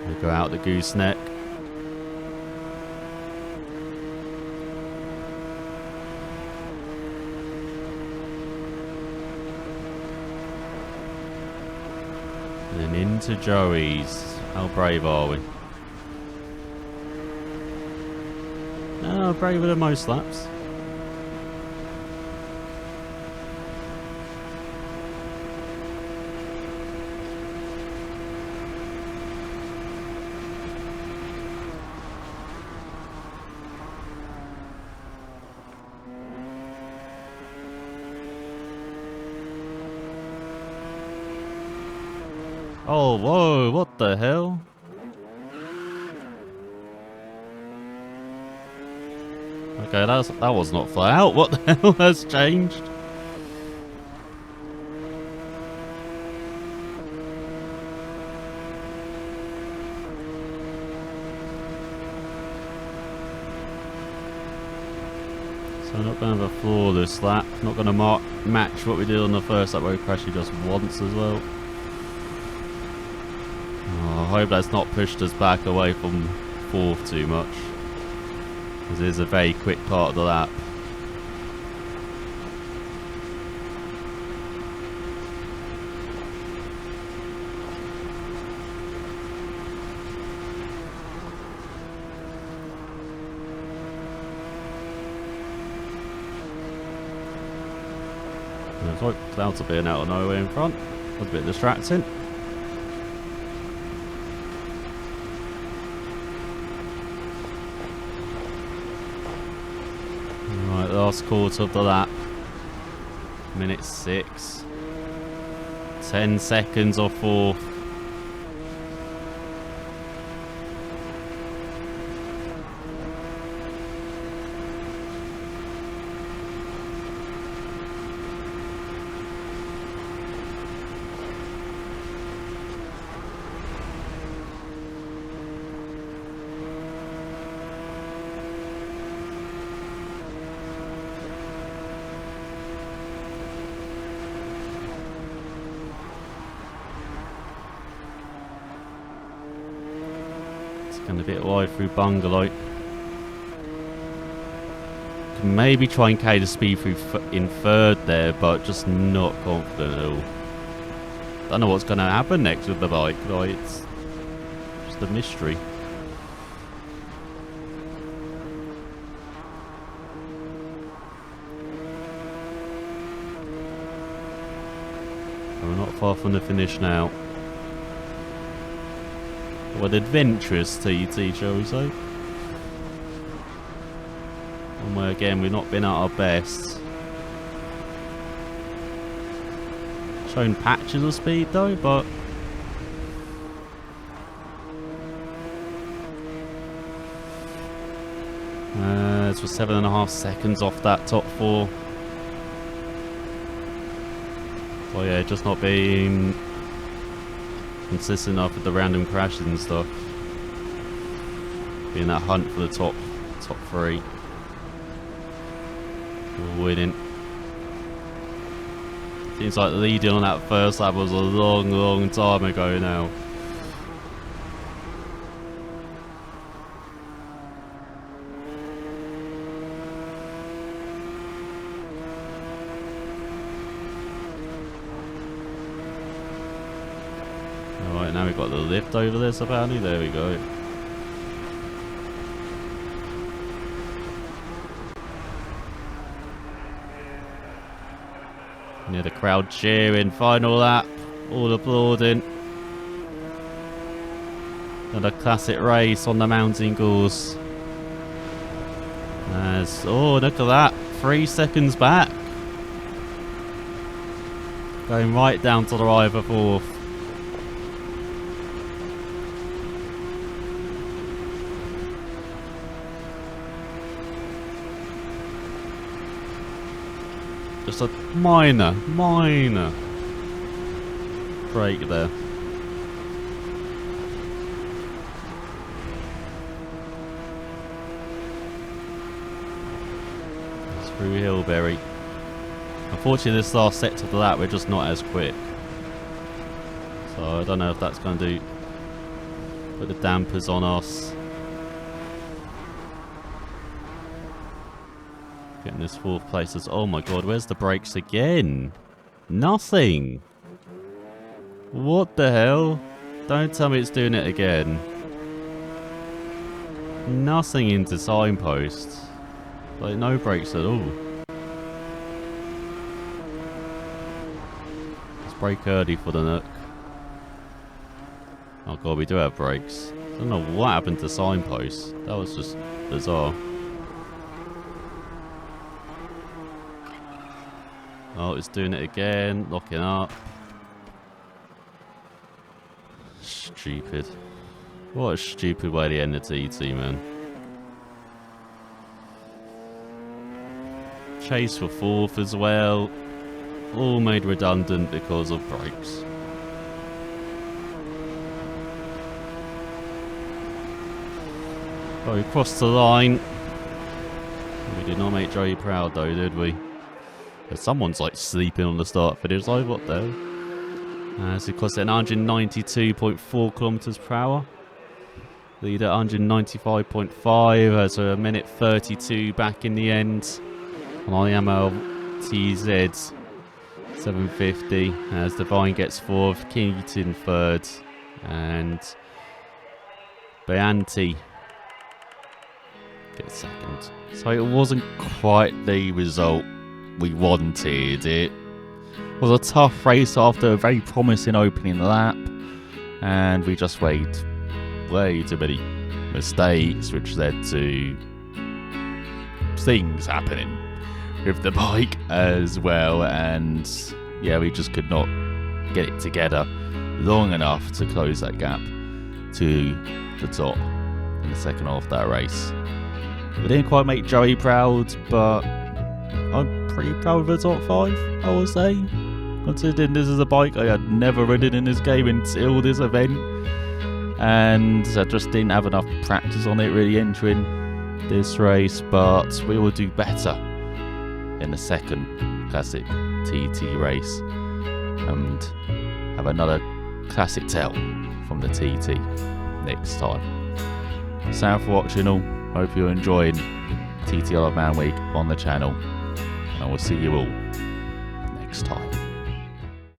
We go out the gooseneck. And into Joey's. How brave are we? No, braver than most laps. Oh, whoa, what the hell? Okay, that was not flat out. What the hell has changed? So not going to have a flawless lap. Not going to match what we did on the first lap where we crashed just once as well. Oh, I hope that's not pushed us back away from fourth too much. Because it is a very quick part of the lap. So clouds are being out of nowhere in front. That's a bit distracting. Right, last quarter of the lap. Minute 6. 10 seconds off fourth. And a bit wide through Bungalow. Can maybe try and carry the speed through in third there, but just not confident at all. Don't know what's going to happen next with the bike. Like, it's just a mystery. far from the finish now. What an adventurous TT, shall we say? And where again we've not been at our best. Showing patches of speed though, but it's for 7.5 seconds off that top 4. Oh yeah, just not being consistent enough with the random crashes and stuff. Being that hunt for the top 3. We're winning. Seems like leading on that first lap was a long time ago now. Alright, now we've got the lift over this apparently. There we go. Yeah, the crowd cheering, final lap, all applauding. Another classic race on the mountain course. Oh, look at that, 3 seconds back. Going right down to the right for 4th. Just a minor break there. Through Hillberry. Unfortunately, this last sector of the lap, we're just not as quick. So I don't know if that's going to put the dampers on us. Getting this 4th place is, oh my god, where's the brakes again? Nothing. What the hell? Don't tell me it's doing it again. Nothing into signposts. Like no brakes at all. Let's brake early for the nook. Oh god, we do have brakes. I don't know what happened to signposts. That was just bizarre. Oh, it's doing it again, locking up. Stupid. What a stupid way to end the TT, man. Chase for 4th as well. All made redundant because of brakes. Oh, we crossed the line. We did not make Joey proud though, did we? Someone's like sleeping on the start finish. Like, what the hell? So it cost at 192.4 kilometers per hour. Lead at 195.5. So a minute 32 back in the end. On the Yamaha TZ 750. As Devine gets 4th, Keaton 3rd, and Beanti gets 2nd. So it wasn't quite the result we wanted. It was a tough race after a very promising opening lap, and we just made way too many mistakes, which led to things happening with the bike as well. And yeah, we just could not get it together long enough to close that gap to the top in the second half of that race. We didn't quite make Joey proud, but I'm pretty proud of the top 5, I would say. Considering this is a bike I had never ridden in this game until this event, and I just didn't have enough practice on it really entering this race. But we will do better in the second classic TT race and have another classic tale from the TT next time. Thanks for watching all. Hope you're enjoying TT Isle of Man Week on the channel, and I will see you all next time.